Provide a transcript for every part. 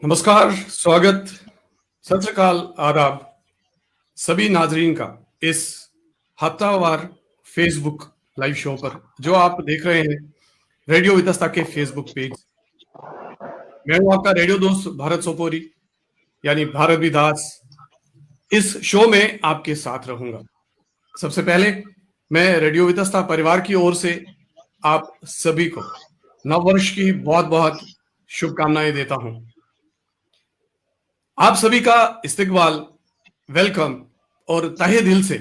नमस्कार, स्वागत, सत श्री अकाल, आदाब सभी नाजरीन का इस हफ्तावार फेसबुक लाइव शो पर जो आप देख रहे हैं रेडियो वितस्ता के फेसबुक पेज। मैं हूं आपका रेडियो दोस्त भारत सोपोरी यानी भारत विदास। इस शो में आपके साथ रहूंगा। सबसे पहले मैं रेडियो वितस्ता परिवार की ओर से आप सभी को नववर्ष की बहुत बहुत शुभकामनाएं देता हूं। आप सभी का इस्तकबाल, वेलकम और तहे दिल से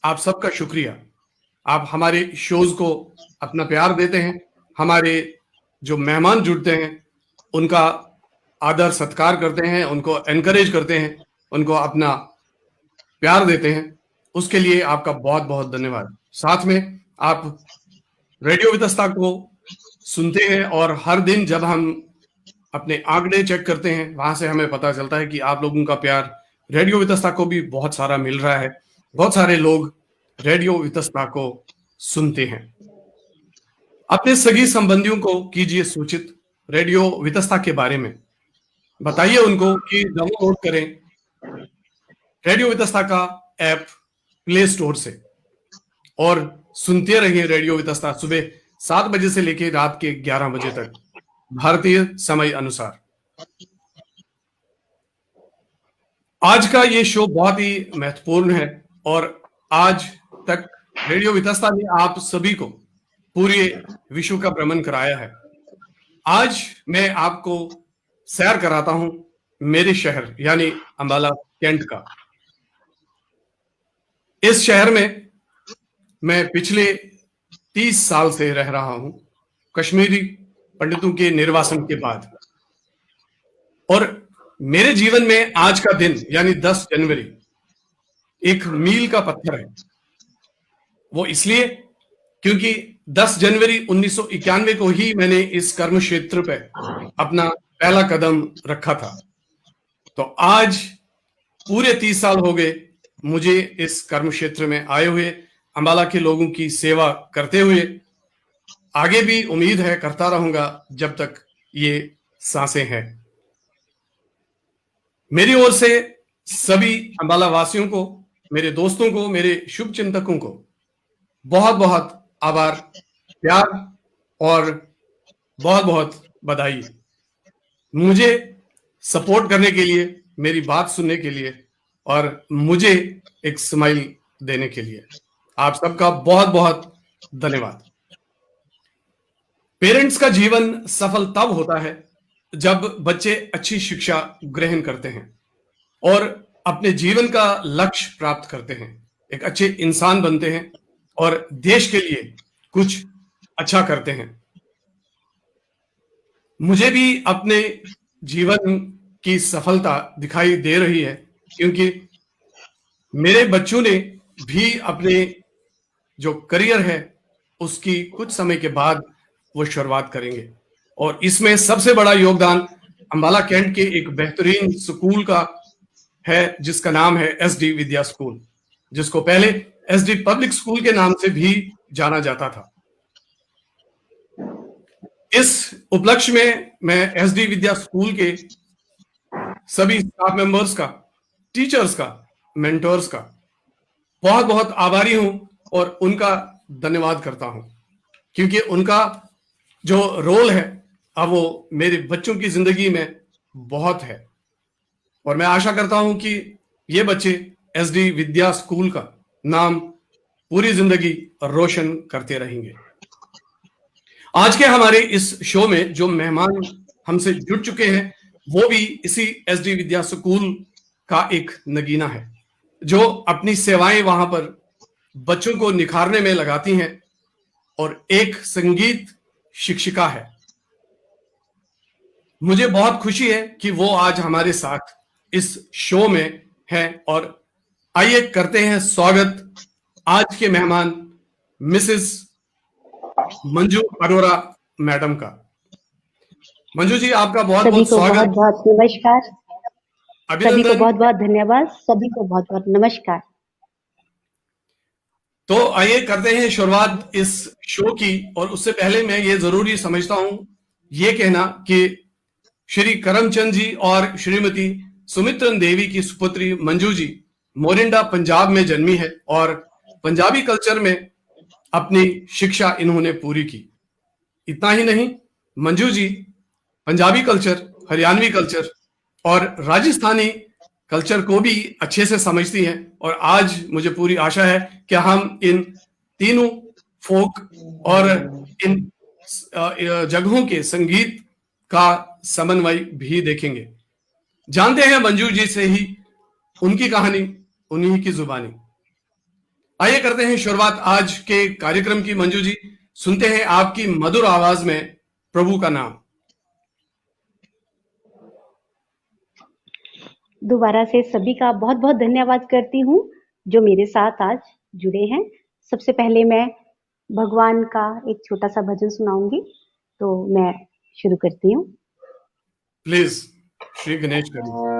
आप सबका शुक्रिया। आप हमारे शोज को अपना प्यार देते हैं, हमारे जो मेहमान जुड़ते हैं उनका आदर सत्कार करते हैं, उनको एनकरेज करते हैं, उनको अपना प्यार देते हैं, उसके लिए आपका बहुत बहुत धन्यवाद। साथ में आप रेडियो वितस्ता को सुनते हैं और हर दिन जब हम अपने आंकड़े चेक करते हैं वहां से हमें पता चलता है कि आप लोगों का प्यार रेडियो वितस्ता को भी बहुत सारा मिल रहा है। बहुत सारे लोग रेडियो वितस्ता को सुनते हैं। अपने सगी संबंधियों को कीजिए सूचित रेडियो वितस्ता के बारे में। बताइए उनको कि डाउनलोड करें रेडियो वितस्ता का ऐप प्ले स्टोर से और सुनते रहिए रेडियो वितस्ता सुबह 7 बजे से लेकर रात के 11 बजे तक भारतीय समय अनुसार। आज का ये शो बहुत ही महत्वपूर्ण है और आज तक रेडियो वितस्ता ने आप सभी को पूरे विश्व का भ्रमण कराया है। आज मैं आपको सैर कराता हूं मेरे शहर यानी अंबाला कैंट का। इस शहर में मैं पिछले 30 साल से रह रहा हूं, कश्मीरी पंडितों के निर्वासन के बाद। और मेरे जीवन में आज का दिन यानी 10 जनवरी एक मील का पत्थर है। वो इसलिए क्योंकि 10 जनवरी 1991 को ही मैंने इस कर्म क्षेत्र पे अपना पहला कदम रखा था। तो आज पूरे 30 साल हो गए मुझे इस कर्म क्षेत्र में आए हुए, अंबाला के लोगों की सेवा करते हुए। आगे भी उम्मीद है करता रहूंगा जब तक ये सांसें हैं। मेरी ओर से सभी अंबाला वासियों को, मेरे दोस्तों को, मेरे शुभ चिंतकों को बहुत बहुत आभार, प्यार और बहुत बहुत बधाई मुझे सपोर्ट करने के लिए, मेरी बात सुनने के लिए और मुझे एक स्माइल देने के लिए। आप सबका बहुत बहुत धन्यवाद। पेरेंट्स का जीवन सफल तब होता है जब बच्चे अच्छी शिक्षा ग्रहण करते हैं और अपने जीवन का लक्ष्य प्राप्त करते हैं, एक अच्छे इंसान बनते हैं और देश के लिए कुछ अच्छा करते हैं। मुझे भी अपने जीवन की सफलता दिखाई दे रही है क्योंकि मेरे बच्चों ने भी अपने जो करियर है उसकी कुछ समय के बाद वो शुरुआत करेंगे। और इसमें सबसे बड़ा योगदान अंबाला कैंट के एक बेहतरीन स्कूल का है जिसका नाम है एसडी विद्या स्कूल, जिसको पहले एसडी पब्लिक स्कूल के नाम से भी जाना जाता था। इस उपलक्ष्य में मैं एसडी विद्या स्कूल के सभी स्टाफ मेंबर्स का, टीचर्स का, मेंटर्स का बहुत बहुत आभारी हूं और उनका धन्यवाद करता हूं क्योंकि उनका जो रोल है अब वो मेरे बच्चों की जिंदगी में बहुत है। और मैं आशा करता हूं कि ये बच्चे एसडी विद्या स्कूल का नाम पूरी जिंदगी रोशन करते रहेंगे। आज के हमारे इस शो में जो मेहमान हमसे जुड़ चुके हैं वो भी इसी एसडी विद्या स्कूल का एक नगीना है जो अपनी सेवाएं वहां पर बच्चों को निखारने में लगाती हैं और एक संगीत शिक्षिका है। मुझे बहुत खुशी है कि वो आज हमारे साथ इस शो में है और आइए करते हैं स्वागत आज के मेहमान मिसेस मंजू अरोरा मैडम का। मंजू जी, आपका बहुत बहुत स्वागत। बहुत बहुत नमस्कार। सभी को बहुत बहुत धन्यवाद। सभी को बहुत बहुत नमस्कार। तो आइए करते हैं शुरुआत इस शो की। और उससे पहले मैं ये जरूरी समझता हूं ये कहना कि श्री करमचंद जी और श्रीमती सुमित्रन देवी की सुपुत्री मंजू जी मोरिंडा पंजाब में जन्मी है और पंजाबी कल्चर में अपनी शिक्षा इन्होंने पूरी की। इतना ही नहीं, मंजू जी पंजाबी कल्चर, हरियाणवी कल्चर और राजस्थानी कल्चर को भी अच्छे से समझती हैं और आज मुझे पूरी आशा है कि हम इन तीनों फोक और इन जगहों के संगीत का समन्वय भी देखेंगे। जानते हैं मंजू जी से ही उनकी कहानी, उन्हीं की जुबानी। आइए करते हैं शुरुआत आज के कार्यक्रम की। मंजू जी, सुनते हैं आपकी मधुर आवाज में प्रभु का नाम। दोबारा से सभी का बहुत बहुत धन्यवाद करती हूँ जो मेरे साथ आज जुड़े हैं। सबसे पहले मैं भगवान का एक छोटा सा भजन सुनाऊंगी, तो मैं शुरू करती हूँ। प्लीज श्री गणेश करिए।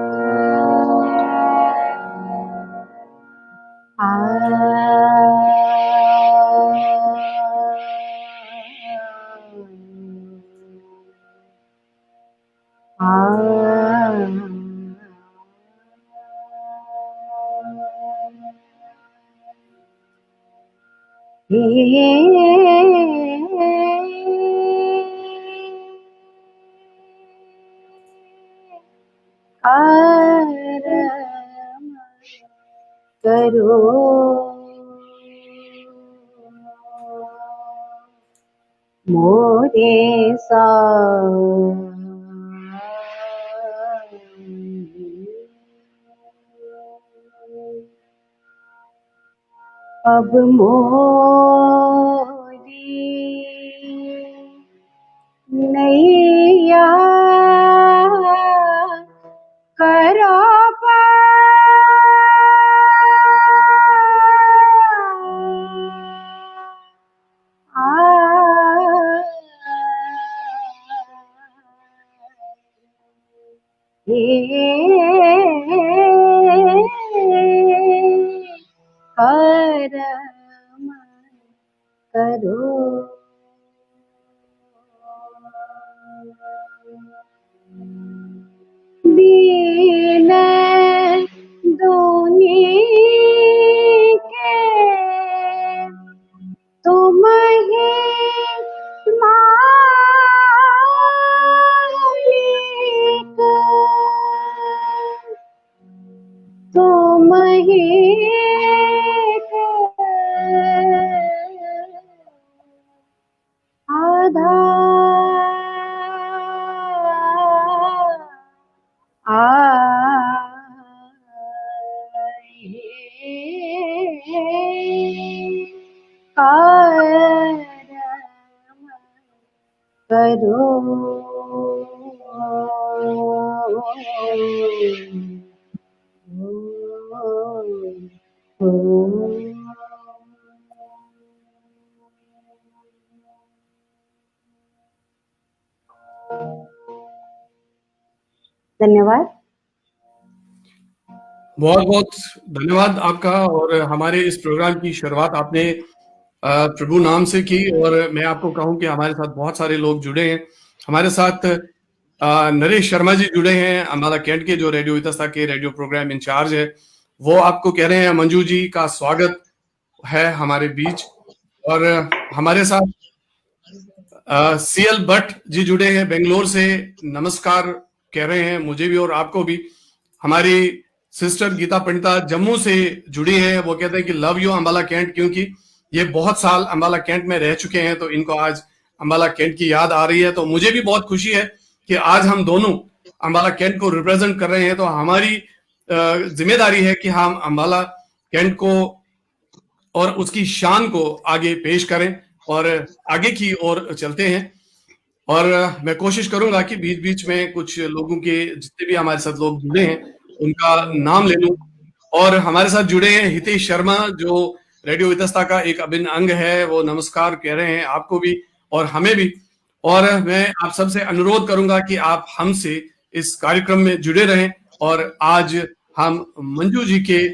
करो मोरे अब मोरी नैया करो करो दीन दुनी के तुम ही मालिक, तुम ही करो धन्यवाद। बहुत बहुत धन्यवाद आपका। और हमारे इस प्रोग्राम की शुरुआत आपने प्रभु नाम से की और मैं आपको कहूं कि हमारे साथ बहुत सारे लोग जुड़े हैं। हमारे साथ नरेश शर्मा जी जुड़े हैं, अम्बाला कैंट के, जो रेडियो इतस्ता के रेडियो प्रोग्राम इंचार्ज है। वो आपको कह रहे हैं मंजू जी का स्वागत है हमारे बीच। और हमारे साथ सीएल भट्ट जी जुड़े हैं बेंगलोर से, नमस्कार कह रहे हैं मुझे भी और आपको भी। हमारी सिस्टर गीता पंडिता जम्मू से जुड़ी है, वो कहते हैं कि लव यू अम्बाला कैंट, क्योंकि ये बहुत साल अम्बाला कैंट में रह चुके हैं तो इनको आज अम्बाला कैंट की याद आ रही है। तो मुझे भी बहुत खुशी है कि आज हम दोनों अम्बाला कैंट को रिप्रेजेंट कर रहे हैं। तो हमारी जिम्मेदारी है कि हम अम्बाला कैंट को और उसकी शान को आगे पेश करें और आगे की ओर चलते हैं। और मैं कोशिश करूंगा कि बीच बीच में कुछ लोगों के, जितने भी हमारे साथ लोग जुड़े हैं, उनका नाम ले लूं। और हमारे साथ जुड़े हैं हितेश शर्मा, जो रेडियो इतस्ता का एक अभिन्न अंग है, वो नमस्कार कह रहे हैं आपको भी और हमें भी। और मैं आप सबसे अनुरोध करूंगा कि आप हमसे इस कार्यक्रम में जुड़े रहें। और आज हम मंजू जी के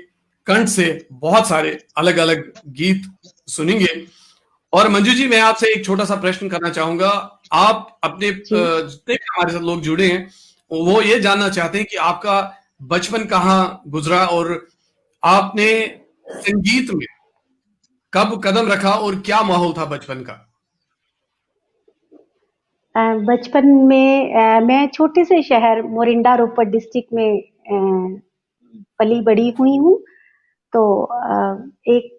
कंठ से बहुत सारे अलग अलग गीत सुनेंगे। और मंजू जी, मैं आपसे एक छोटा सा प्रश्न करना चाहूंगा। आप अपने जी। जितने भी हमारे साथ लोग जुड़े हैं वो ये जानना चाहते हैं कि आपका बचपन कहाँ गुजरा और आपने संगीत में कब कदम रखा और क्या माहौल था बचपन का। बचपन में मैं छोटे से शहर मोरिंडा रोपड़ डिस्ट्रिक्ट में पली बड़ी हुई हूँ। तो एक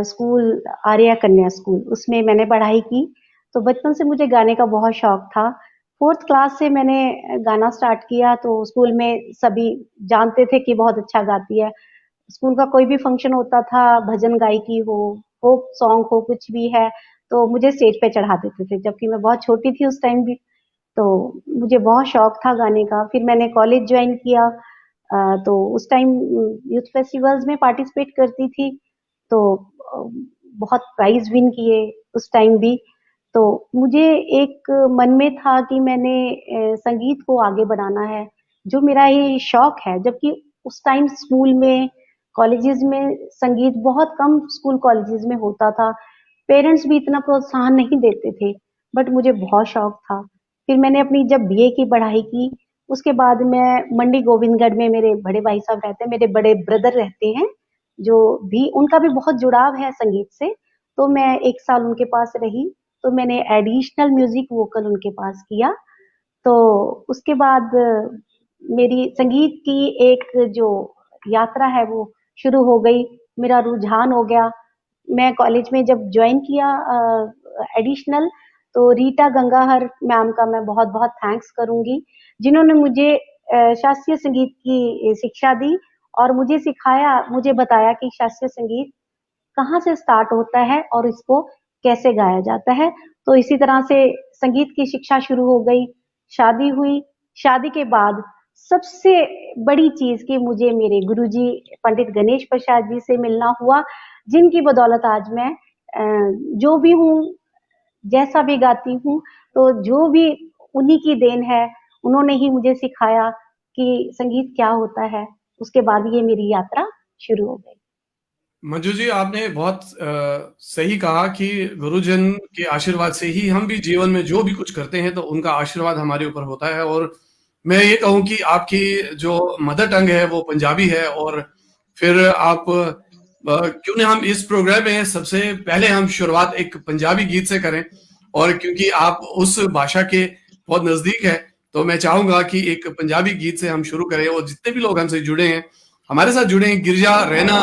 स्कूल आर्या कन्या स्कूल उसमें मैंने पढ़ाई की। तो बचपन से मुझे गाने का बहुत शौक था। 4th क्लास से मैंने गाना स्टार्ट किया तो स्कूल में सभी जानते थे कि बहुत अच्छा गाती है। स्कूल का कोई भी फंक्शन होता था, भजन गायकी हो, फोक सॉन्ग हो, कुछ भी है, तो मुझे स्टेज पे चढ़ा देते थे, जबकि मैं बहुत छोटी थी उस टाइम भी। तो मुझे बहुत शौक था गाने का। फिर मैंने कॉलेज ज्वाइन किया। तो उस टाइम यूथ फेस्टिवल्स में पार्टिसिपेट करती थी। तो अ, बहुत प्राइज विन किए उस टाइम भी। तो मुझे एक मन में था कि मैंने संगीत को आगे बढ़ाना है, जो मेरा ये शौक है। जबकि उस टाइम स्कूल में, कॉलेजेस में संगीत बहुत कम स्कूल कॉलेजेस में होता था। पेरेंट्स भी इतना प्रोत्साहन नहीं देते थे, बट मुझे बहुत शौक था। फिर मैंने अपनी जब बीए की पढ़ाई की, उसके बाद मैं मंडी गोविंदगढ़ में मेरे बड़े भाई साहब रहते हैं, मेरे बड़े ब्रदर रहते हैं, जो भी उनका भी बहुत जुड़ाव है संगीत से। तो मैं 1 साल उनके पास रही, तो मैंने एडिशनल म्यूजिक वोकल उनके पास किया। तो उसके बाद मेरी संगीत की एक जो यात्रा है वो शुरू हो गई, मेरा रुझान हो गया। मैं कॉलेज में जब ज्वाइन किया एडिशनल, तो रीटा गंगाहर मैम का मैं बहुत-बहुत थैंक्स करूँगी, जिन्होंने मुझे शास्त्रीय संगीत की शिक्षा दी और मुझे सिखाया, मुझे बताया कि शास्त्रीय संगीत कहाँ से स्टार्ट होता है और इसको कैसे गाया जाता है। तो इसी तरह से संगीत की शिक्षा शुरू हो गई, शादी हुई। शादी के बाद सबसे बड़ी चीज़ कि मुझे मेरे गुरुजी पंडित गणेश प्रसाद जी से मिलना हुआ, जिनकी बदौलत आज मैं जो भी हूँ, जैसा भी गाती हूँ, तो जो भी उन्हीं की देन है। उन्होंने ही मुझे सिखाया कि संगीत क्या होता है। उसके बाद ये मेरी यात्रा शुरू हो गई। मंजू जी, आपने बहुत सही कहा कि गुरुजन के आशीर्वाद से ही हम भी जीवन में जो भी कुछ करते हैं तो उनका आशीर्वाद हमारे ऊपर होता है। और मैं ये कहूँ कि आपकी जो मदर टंग है वो पंजाबी है और फिर आप क्यों ना हम इस प्रोग्राम में सबसे पहले हम शुरुआत एक पंजाबी गीत से करें। और क्योंकि आप उस भाषा के बहुत नजदीक है तो मैं चाहूंगा कि एक पंजाबी गीत से हम शुरू करें। और जितने भी लोग हमसे जुड़े हैं, हमारे साथ जुड़े हैं, गिरजा रैना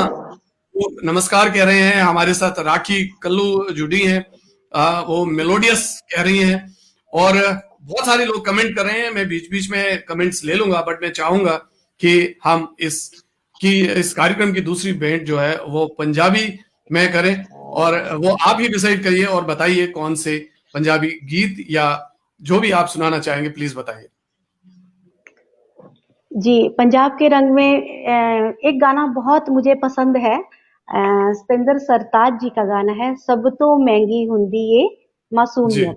वो नमस्कार कह रहे हैं, हमारे साथ राखी कल्लू जुड़ी हैं, वो मेलोडियस कह रही हैं और बहुत सारे लोग कमेंट कर रहे हैं। मैं बीच बीच में कमेंट्स ले लूंगा, बट मैं चाहूंगा कि हम इस कार्यक्रम की दूसरी बैंड जो है वो पंजाबी में करें। और वो आप ही डिसाइड करिए और बताइए कौन से पंजाबी गीत या जो भी आप सुनाना चाहेंगे प्लीज बताइए। जी, पंजाब के रंग में एक गाना बहुत मुझे पसंद है। सतिंदर सरताज जी का गाना है, सब तो महंगी हुंदी ये जी मासूमियत।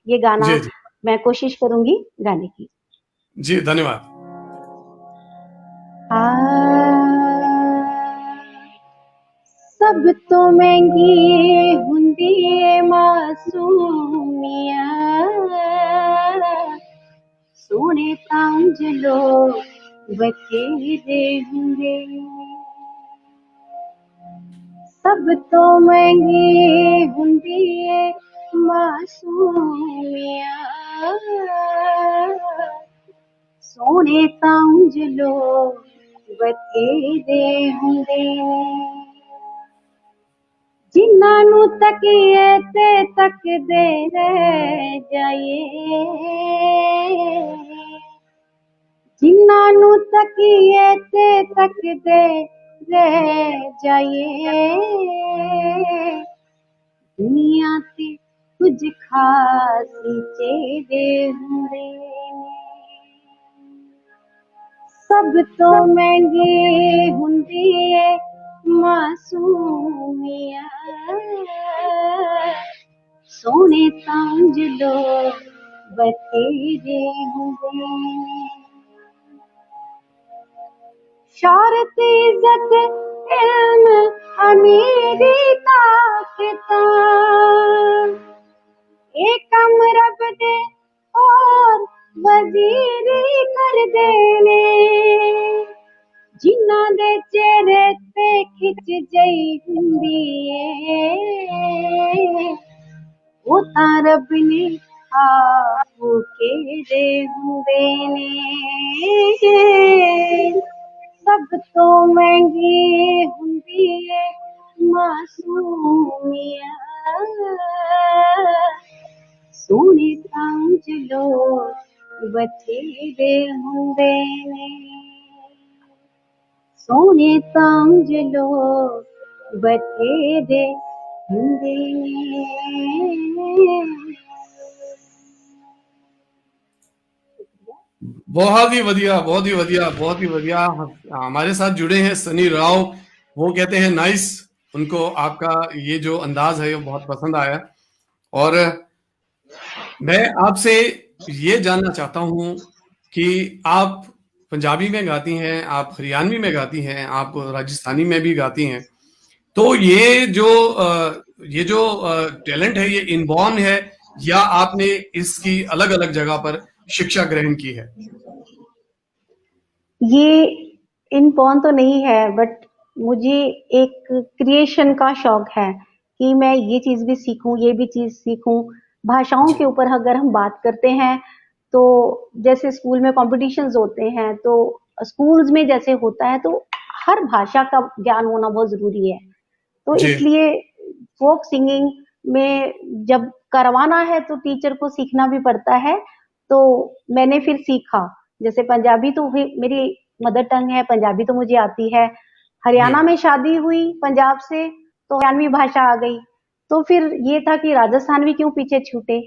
ये गाना जी जी मैं कोशिश करूंगी गाने की। जी, धन्यवाद। सब तो महंगी हुंदी ए मासूमियत, सोने तांज लोग बथेरे हुंदे, सब तो महंगी हुंदी ए मासूमियत, सोने तांज लोग बथेरे हुंदे, जिन्हां नूं तकीए ते तकदे रह जाइए, जिन्हां नूं तकीए ते तकदे रह जाइए, दुनिया ते कुछ खास चेहरे हुंदे ने, सब तो महंगी हुंदी ए मासूमियत, सोने तांज लोग बथेरे हुंदे, शौहरत इज्जत इल्म अमीरी ताकतां, एक कम रब दे और वजीरी कर देने, जिन्ना दे चेहरे ते खिच जई हुंदी ए, वो तां रब ने आप केड़े हुंदे ने। सब तो महंगी हुंदी है मासूमियत, सोने समझ लो बथेरे हुंदे ने, सोने समझ लो बथेरे हुंदे ने। बहुत ही बढ़िया, बहुत ही बढ़िया, बहुत ही बढ़िया। हमारे साथ जुड़े हैं सनी राव, वो कहते हैं नाइस, उनको आपका ये जो अंदाज है वो बहुत पसंद आया। और मैं आपसे ये जानना चाहता हूँ कि आप पंजाबी में गाती हैं, आप हरियाणवी में गाती हैं, आप राजस्थानी में भी गाती हैं। तो ये जो टैलेंट है ये इनबॉर्न है या आपने इसकी अलग-अलग जगह पर शिक्षा ग्रहण की है? ये इनबॉर्न तो नहीं है, बट मुझे एक क्रिएशन का शौक है कि मैं ये चीज भी सीखूं, ये भी चीज सीखूं। भाषाओं के जी, ऊपर अगर हम बात करते हैं तो जैसे स्कूल में कॉम्पिटिशन्स होते हैं, तो स्कूल्स में जैसे होता है, तो हर भाषा का ज्ञान होना बहुत जरूरी है। तो जी, इसलिए फोक सिंगिंग में जब करवाना है तो टीचर को सीखना भी पड़ता है। तो मैंने फिर सीखा, जैसे पंजाबी तो मेरी मदर टंग है, पंजाबी तो मुझे आती है। जी, हरियाणा में शादी हुई पंजाब से, तो हरियाणवी भाषा आ गई। तो फिर ये था कि राजस्थानवी क्यों पीछे छूटे,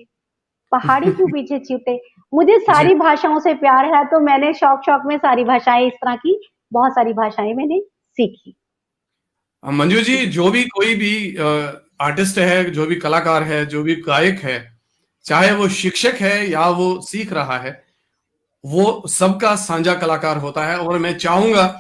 पहाड़ी क्यों पीछे छूटे। मुझे जी। सारी भाषाओं से प्यार है, तो मैंने शौक शौक में सारी भाषाएं, इस तरह की बहुत सारी भाषाएं मैंने सीखी। मंजू जी, जो भी कोई भी आर्टिस्ट है, जो भी कलाकार है, जो भी गायक है, चाहे वो शिक्षक है या वो सीख रहा है, वो सबका साझा कलाकार होता है। और मैं चाहूंगा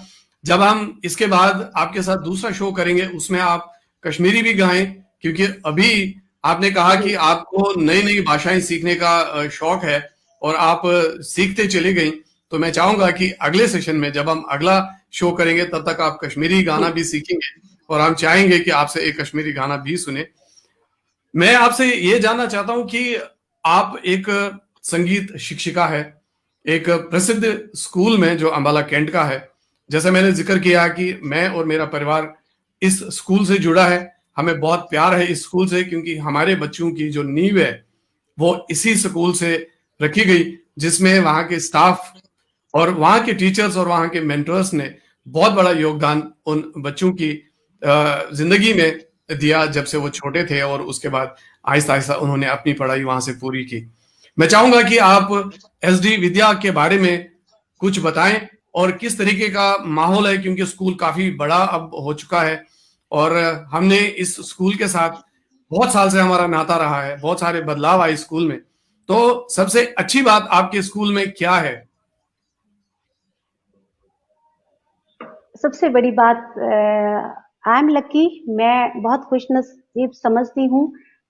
जब हम इसके बाद आपके साथ दूसरा शो करेंगे उसमें आप कश्मीरी भी गाएं, क्योंकि अभी आपने कहा जी। कि आपको नई नई भाषाएं सीखने का शौक है और आप सीखते चले गई। तो मैं चाहूंगा कि अगले सेशन में जब हम अगला शो करेंगे तब तक आप कश्मीरी जी। गाना भी सीखेंगे और हम चाहेंगे कि आपसे एक कश्मीरी गाना भी सुने। मैं आपसे ये जानना चाहता हूं कि आप एक संगीत शिक्षिका है, एक प्रसिद्ध स्कूल में जो अंबाला कैंट का है। जैसे मैंने जिक्र किया कि मैं और मेरा परिवार इस स्कूल से जुड़ा है, हमें बहुत प्यार है इस स्कूल से, क्योंकि हमारे बच्चों की जो नींव है वो इसी स्कूल से रखी गई, जिसमें वहाँ के स्टाफ और वहाँ के टीचर्स और वहाँ के मेंटर्स ने बहुत बड़ा योगदान उन बच्चों की जिंदगी में दिया जब से वो छोटे थे, और उसके बाद आहिस्ता आहिस्ता उन्होंने अपनी पढ़ाई वहां से पूरी की। मैं चाहूंगा कि आप एसडी विद्या के बारे में कुछ बताएं और किस तरीके का माहौल है, क्योंकि स्कूल काफी बड़ा अब हो चुका है और हमने इस स्कूल के साथ बहुत साल से हमारा नाता रहा है, बहुत सारे बदलाव आए स्कूल में। तो सबसे अच्छी बात आपके स्कूल में क्या है? सबसे बड़ी बात, आई एम लकी, मैं बहुत खुशनसीब समझती हूँ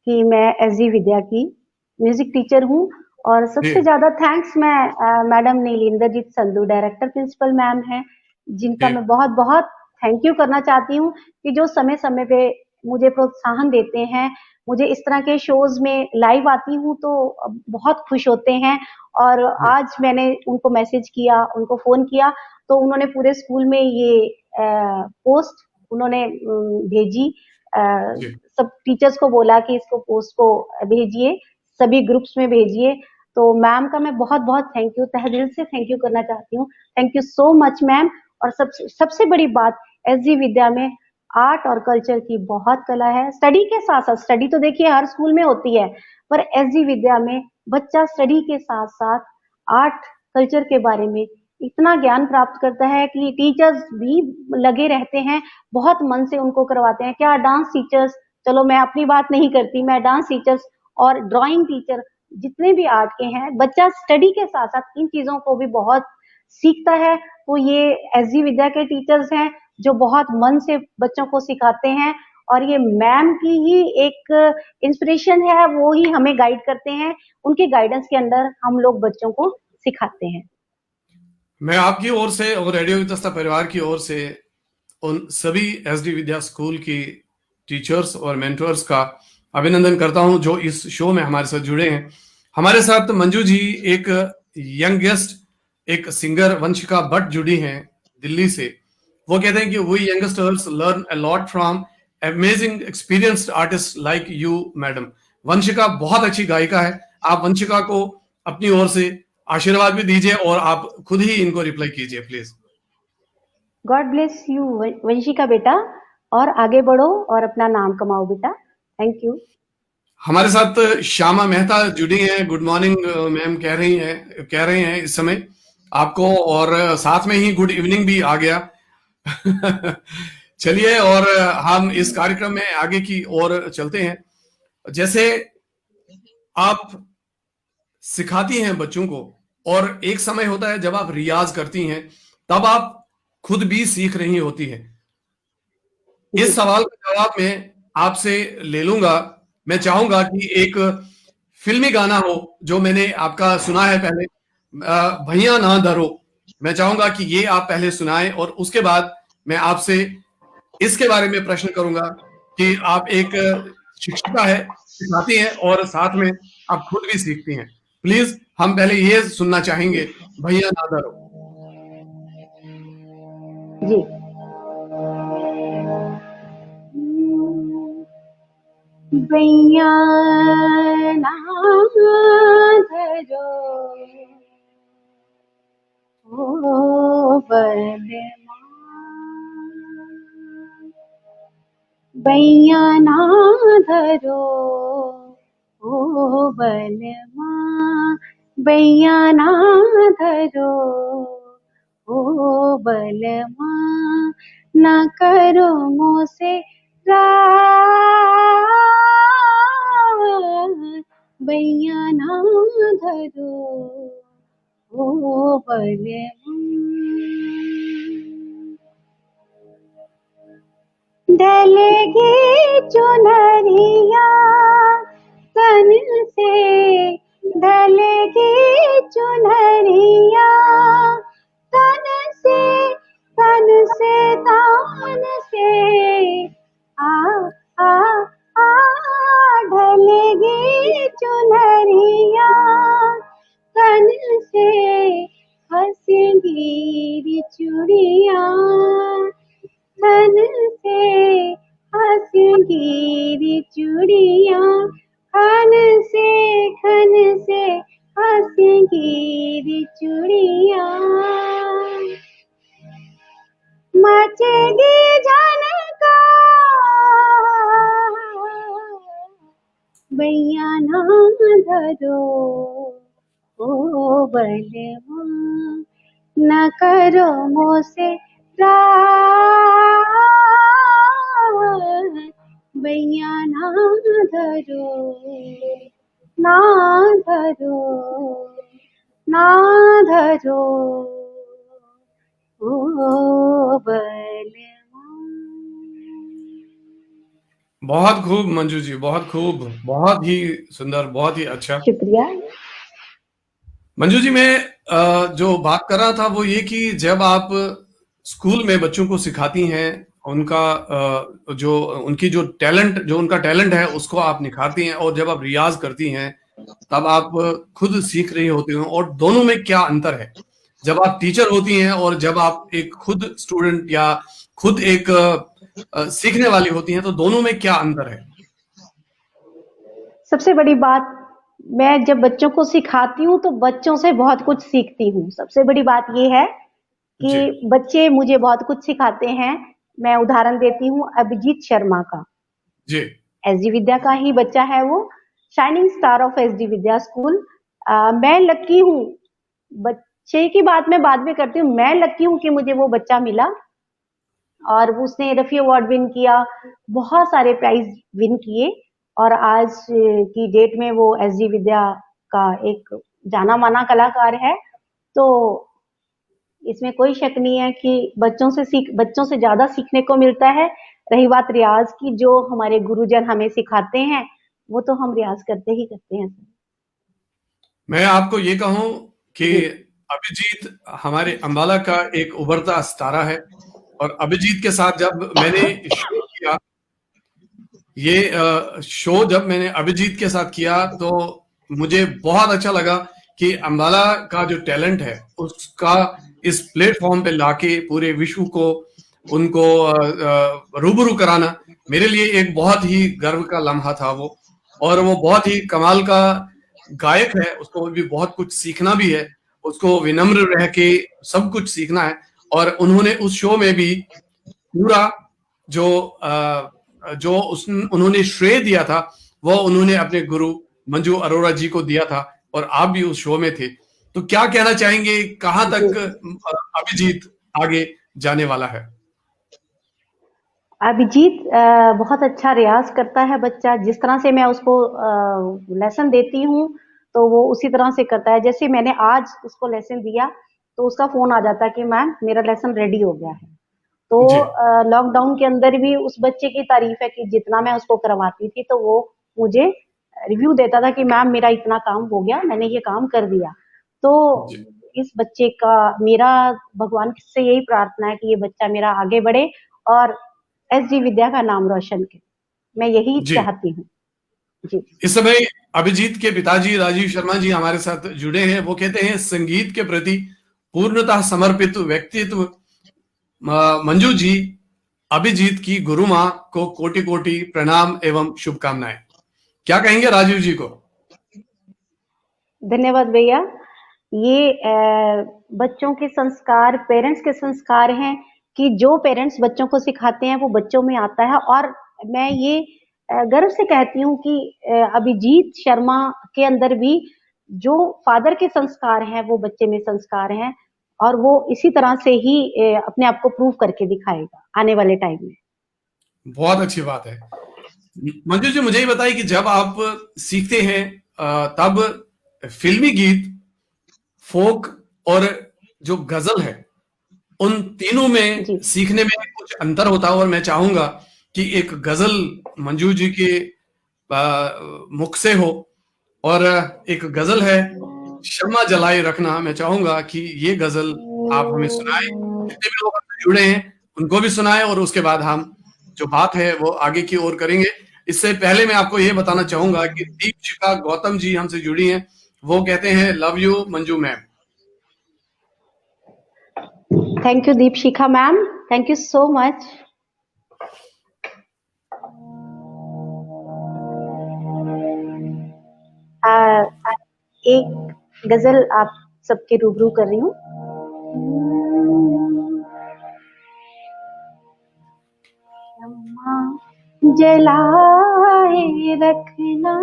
कि मैं एसजी विद्या की म्यूजिक टीचर हूँ। और सबसे जी, ज्यादा थैंक्स मैं madam Nilinderjeet Sandhu, director principal ma'am हैं, जिनका जी, मैं बहुत बहुत थैंक यू करना चाहती हूँ कि जो समय समय पे मुझे प्रोत्साहन देते हैं। मुझे इस तरह के शोज में लाइव आती हूँ तो बहुत खुश होते हैं। और जी, आज मैंने उनको मैसेज किया, उनको फोन किया, तो उन्होंने पूरे स्कूल में ये पोस्ट उन्होंने भेजी। अ, जी, सब टीचर्स को बोला कि इसको पोस्ट को भेजिए, सभी ग्रुप्स में भेजिए। तो मैम का मैं बहुत बहुत थैंक यू, तहे दिल से थैंक यू करना चाहती हूँ। Thank you so much ma'am. और सबसे बड़ी बात, एसजी विद्या में आर्ट और कल्चर की बहुत कला है। स्टडी के साथ साथ, स्टडी तो देखिए हर स्कूल में होती है, पर एसजी विद्या में बच्चा स्टडी के साथ साथ आर्ट कल्चर के बारे में इतना ज्ञान प्राप्त करता है कि टीचर्स भी लगे रहते हैं, बहुत मन से उनको करवाते हैं। क्या डांस टीचर्स, चलो मैं अपनी बात नहीं करती, मैं डांस टीचर्स और ड्राइंग टीचर, जितने भी आर्ट के हैं, बच्चा स्टडी के साथ साथ इन चीजों को भी बहुत सीखता है। तो ये एसजी विद्या के टीचर्स हैं जो बहुत मन से बच्चों को सिखाते हैं। और ये मैम की ही एक इंस्पिरेशन है, वो ही हमें गाइड करते हैं, उनके गाइडेंस के अंदर हम लोग बच्चों को सिखाते हैं। मैं आपकी ओर से और रेडियो वितस्ता परिवार की ओर से उन सभी एसडी विद्या स्कूल की टीचर्स और मेंटर्स का अभिनंदन करता हूं जो इस शो में हमारे साथ जुड़े हैं। हमारे साथ मंजू जी एक यंगेस्ट एक सिंगर वंशिका भट्ट जुड़ी हैं दिल्ली से। वो कहते हैं कि we youngsters learn a lot from amazing experienced artist like you madam. Vanshika बहुत अच्छी गायिका है। आप वंशिका को अपनी ओर से आशीर्वाद भी दीजिए और आप खुद ही इनको रिप्लाई कीजिए please. God bless you Vanshika बेटा, और आगे बढ़ो और अपना नाम कमाओ बेटा। Thank you. हमारे साथ श्यामा मेहता जुड़ी हैं। गुड मॉर्निंग मैम कह रहे हैं इस समय आपको, और साथ में ही गुड इवनिंग भी आ गया। चलिए और हम इस कार्यक्रम में आगे की ओर चलते हैं। जैसे आप सिखाती हैं बच्चों को, और एक समय होता है जब आप रियाज करती हैं, तब आप खुद भी सीख रही होती हैं। इस सवाल का जवाब मैं आपसे ले लूंगा। मैं चाहूंगा कि एक फिल्मी गाना हो जो मैंने आपका सुना है पहले, भैया ना धरो। मैं चाहूंगा कि ये आप पहले सुनाएं और उसके बाद मैं आपसे इसके बारे में प्रश्न करूंगा कि आप एक शिक्षिका है, सिखाती हैं और साथ में आप खुद भी सीखती हैं। प्लीज हम पहले ये सुनना चाहेंगे, भैया ना धरो। जी। भैया ना धरो ओ बलमा, भैया ना धरो ओ बलमा, भैया ना धरो ओ बलमा, न करो मोसे राज, भैया ना धरो ओ बलमा। ढलेगी चुनरिया तन से, ढलेगी चुनरिया तन से, तन से तान से, आ आ आ ढलेगी चुनरिया तन से, हंसेंगी चूड़िया तन से, हंसेंगी चूड़िया खन से हंसेंगी चूड़िया, मचेगी झनका भैया ना धरो ओ बलवा, न करो मोसे राज, भैया ना धरो, ना धरो, ना धरो ओ बलवा। बहुत खूब मंजू जी, बहुत खूब, बहुत ही सुंदर, बहुत ही अच्छा। शुक्रिया। मंजू जी, मैं जो बात कर रहा था वो ये कि जब आप स्कूल में बच्चों को सिखाती हैं, उनका जो उनका टैलेंट है उसको आप निखारती हैं, और जब आप रियाज करती हैं तब आप खुद सीख रही होती हैं, और दोनों में क्या अंतर है जब आप टीचर होती हैं और जब आप एक खुद स्टूडेंट या खुद एक सीखने वाली होती हैं, तो दोनों में क्या अंतर है? सबसे बड़ी बात, मैं जब बच्चों को सिखाती हूँ तो बच्चों से बहुत कुछ सीखती हूँ। सबसे बड़ी बात ये है जी कि बच्चे मुझे बहुत कुछ सिखाते हैं। मैं उदाहरण देती हूँ अभिजीत शर्मा का। जी एसडी विद्या का ही बच्चा है वो, shining star of SD Vidya school. मैं लकी हूँ, बच्चे की बात मैं बाद में करती हूँ, मैं लकी हूँ कि मुझे वो बच्चा मिला और उसने रफी अवार्ड विन किया, बहुत सारे प्राइज विन किए, और आज की डेट में वो एसडी विद्या का एक जाना माना कलाकार है। तो इसमें कोई शक नहीं है कि बच्चों से ज्यादा सीखने को मिलता है। रही बात रियाज की, जो हमारे गुरुजन हमें सिखाते हैं वो तो हम रियाज करते ही करते हैं सर। मैं आपको ये कहूं कि जी अभिजीत हमारे अंबाला का एक उभरता सितारा है, और अभिजीत के साथ जब मैंने शो किया, ये शो जब मैंने अभिजीत के साथ किया तो मुझे बहुत अच्छा लगा कि अंबाला का जो टैलेंट है उसका इस प्लेटफॉर्म पे लाके पूरे विश्व को उनको रूबरू कराना मेरे लिए एक बहुत ही गर्व का लम्हा था वो। और वो बहुत ही कमाल का गायक है, उसको भी बहुत कुछ सीखना भी है, उसको विनम्र रह के सब कुछ सीखना है। और उन्होंने उस शो में भी पूरा जो जो उन्होंने श्रेय दिया था वो उन्होंने अपने गुरु मंजू अरोड़ा जी को दिया था, और आप भी उस शो में थे। तो क्या कहना चाहेंगे, कहां जी तक अभिजीत आगे जाने वाला है? अभिजीत बहुत अच्छा रियाज करता है बच्चा। जिस तरह से मैं उसको लेसन देती हूँ तो वो उसी तरह से करता है। जैसे मैंने आज उसको लेसन दिया तो उसका फोन आ जाता है कि मैम मेरा लेसन रेडी हो गया है। तो जी लॉकडाउन के अंदर भी उस बच्चे की तारीफ है कि जितना मैं उसको करवाती थी तो वो मुझे रिव्यू देता था कि मैम मेरा इतना काम हो गया, मैंने ये काम कर दिया। तो जी इस बच्चे का मेरा भगवान से यही प्रार्थना है कि ये बच्चा मेरा आगे बढ़े और एसजी विद्या का नाम रोशन करे। मैं यही जी। चाहती हूँ। जी इस समय अभिजीत के पिताजी राजीव शर्मा जी हमारे साथ जुड़े हैं। वो कहते हैं, संगीत के प्रति पूर्णतः समर्पित व्यक्तित्व मंजू जी, अभिजीत की गुरु माँ को कोटि कोटि प्रणाम एवं शुभकामनाएं। क्या कहेंगे राजीव जी को? धन्यवाद भैया। ये बच्चों के संस्कार पेरेंट्स के संस्कार हैं कि जो पेरेंट्स बच्चों को सिखाते हैं वो बच्चों में आता है। और मैं ये गर्व से कहती हूँ कि अभिजीत शर्मा के अंदर भी जो फादर के संस्कार हैं वो बच्चे में संस्कार हैं, और वो इसी तरह से ही अपने आप को प्रूव करके दिखाएगा आने वाले टाइम में। बहुत अच्छी बात है। मंजू जी, मुझे ही बताइए कि जब आप सीखते हैं तब फिल्मी गीत, फोक और जो गजल है, उन तीनों में जी सीखने में कुछ अंतर होता है। और मैं चाहूंगा कि एक गजल मंजू जी के मुख से हो, और एक गजल है शम्मा जलाए रखना। मैं चाहूंगा कि ये गजल आप हमें सुनाएं, जितने भी लोग हमसे जुड़े हैं उनको भी सुनाएं, और उसके बाद हम जो बात है वो आगे की ओर करेंगे। इससे पहले मैं आपको ये बताना चाहूंगा कि दीपशिखा गौतम जी हमसे जुड़ी हैं। वो कहते हैं, love you Manju ma'am. Thank you Deepshikha ma'am, thank you so much. एक गजल आप सबके रूबरू कर रही हूँ। शम्मा जलाए रखना,